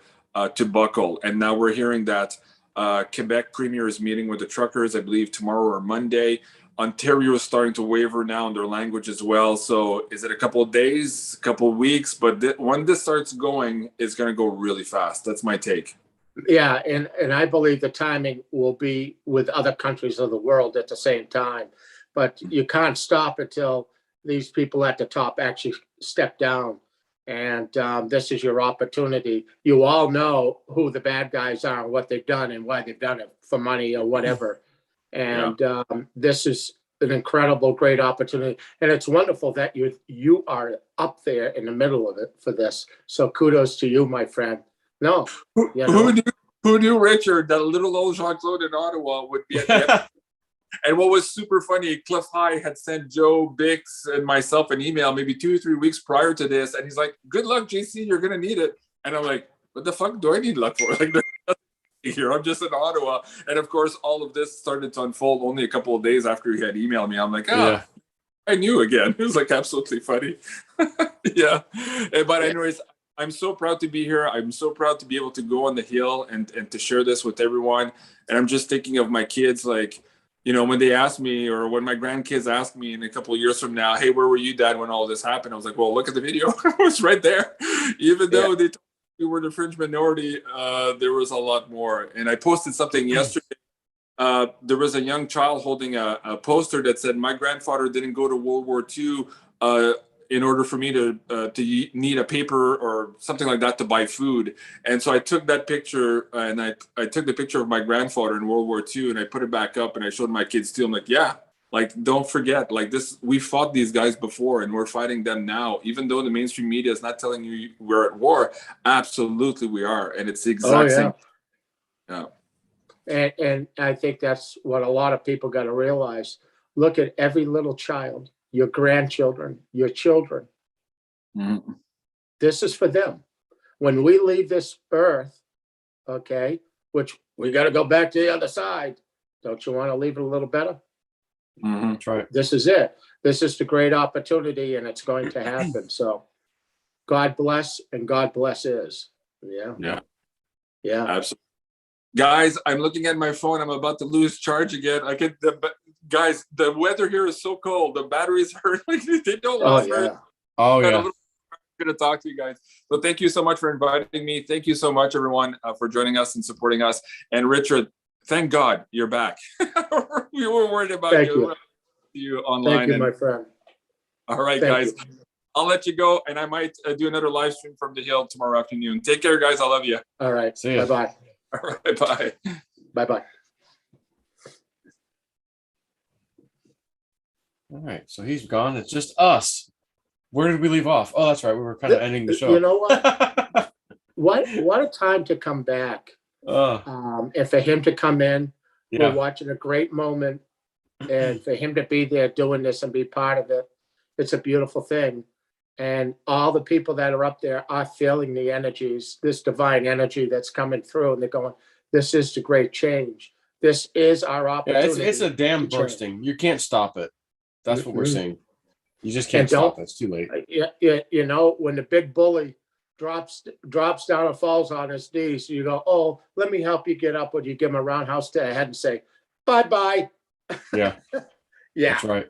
to buckle. And now we're hearing that Quebec premier is meeting with the truckers, I believe tomorrow or Monday. Ontario is starting to waver now in their language as well. So is it a couple of days, a couple of weeks? But when this starts going, it's going to go really fast. That's my take. Yeah, and I believe the timing will be with other countries of the world at the same time. But you can't stop until these people at the top actually step down. And this is your opportunity. You all know who the bad guys are and what they've done and why they've done it, for money or whatever. And this is an incredible, great opportunity. And it's wonderful that you are up there in the middle of it for this. So kudos to you, my friend. No. Who knew, Richard, that little old Jean-Claude in Ottawa would be at the end? And what was super funny, Cliff High had sent Joe Bix and myself an email maybe 2 or 3 weeks prior to this. And he's like, good luck, JC, you're going to need it. And I'm like, what the fuck do I need luck for? Like, here, I'm just in Ottawa. And of course, all of this started to unfold only a couple of days after he had emailed me. I'm like, I knew again. It was like absolutely funny. Yeah. But anyways, I'm so proud to be here. I'm so proud to be able to go on the Hill and to share this with everyone. And I'm just thinking of my kids, like, you know, when they ask me, or when my grandkids ask me in a couple of years from now, hey, where were you, Dad, when all this happened? I was like, well, look at the video. It was right there. Even though they told me we were the fringe minority, there was a lot more. And I posted something yesterday. There was a young child holding a poster that said, my grandfather didn't go to World War II in order for me to need a paper or something like that to buy food. And so I took that picture and I took the picture of my grandfather in World War II and I put it back up and I showed my kids too. I'm like, yeah, like, don't forget, like this, we fought these guys before and we're fighting them now. Even though the mainstream media is not telling you we're at war, absolutely we are. And it's the exact same. Yeah. And I think that's what a lot of people got to realize. Look at every little child, your grandchildren, your children. Mm-hmm. This is for them. When we leave this earth, okay, which we got to go back to the other side. Don't you want to leave it a little better? Mm-hmm. That's right. This is it. This is the great opportunity and it's going to happen. So God bless and God bless is. Yeah. Yeah. Yeah. Absolutely. Guys, I'm looking at my phone. I'm about to lose charge again. Guys, the weather here is so cold. The batteries hurt. They don't last very long. Oh, yeah. I'm going to talk to you guys. So thank you so much for inviting me. Thank you so much, everyone, for joining us and supporting us. And Richard, thank God you're back. We were worried about you. to you online. Thank you, my friend. All right, Thank guys. you. I'll let you go, and I might do another live stream from the hill tomorrow afternoon. Take care, guys. I love you. All right. See ya. Bye-bye. All right, bye. Bye-bye. All right, so he's gone. It's just us. Where did we leave off? Oh, that's right. We were kind of ending the show. You know what? What a time to come back. And for him to come in, Yeah. we're watching a great moment, and for him to be there doing this and be part of it, it's a beautiful thing. And all the people that are up there are feeling the energies, this divine energy that's coming through, and they're going, this is the great change. This is our Yeah, opportunity. it's a dam to change. bursting. You can't stop it. That's what we're Mhm. seeing. You just can't And don't- stop it. It's too late. You know, when the big bully drops down and falls on his knees, you go, oh, let me help you get up. Or you give him a roundhouse to the head and say, bye-bye. Yeah, Yeah. that's right.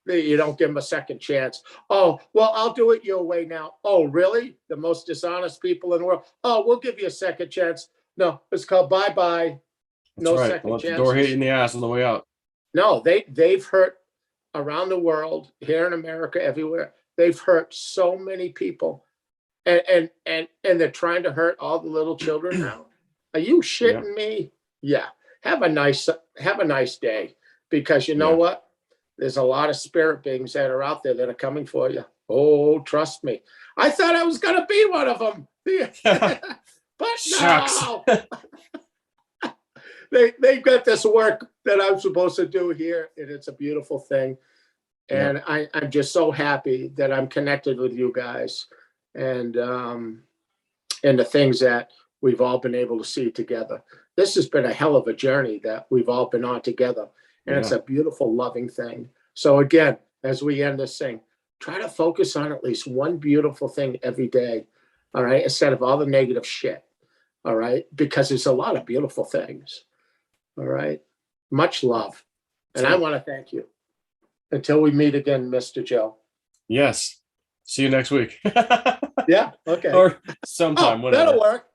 You don't give them a second chance. Oh, well, I'll do it your way now. Oh, really? The most dishonest people in the world. Oh, we'll give you a second chance. No, it's called bye-bye. That's No right. second Let the chances. door hit you in the ass on the way out. No, they've hurt around the world, here in America, everywhere. They've hurt so many people. And they're trying to hurt all the little children now. Are you shitting me? Yeah. Have a nice day. Because you know what? There's a lot of spirit beings that are out there that are coming for you. Oh, trust me. I thought I was going to be one of them. But Shucks. no. They've got this work that I'm supposed to do here, and it's a beautiful thing. And I'm just so happy that I'm connected with you guys and the things that we've all been able to see together. This has been a hell of a journey that we've all been on together. And it's a beautiful, loving thing. So again, as we end this thing, try to focus on at least one beautiful thing every day. All right. Instead of all the negative shit. All right. Because there's a lot of beautiful things. All right. Much love. And I want to thank you. Until we meet again, Mr. Joe. Yes. See you next week. Yeah. Okay. Or sometime. Oh, whenever. that'll work.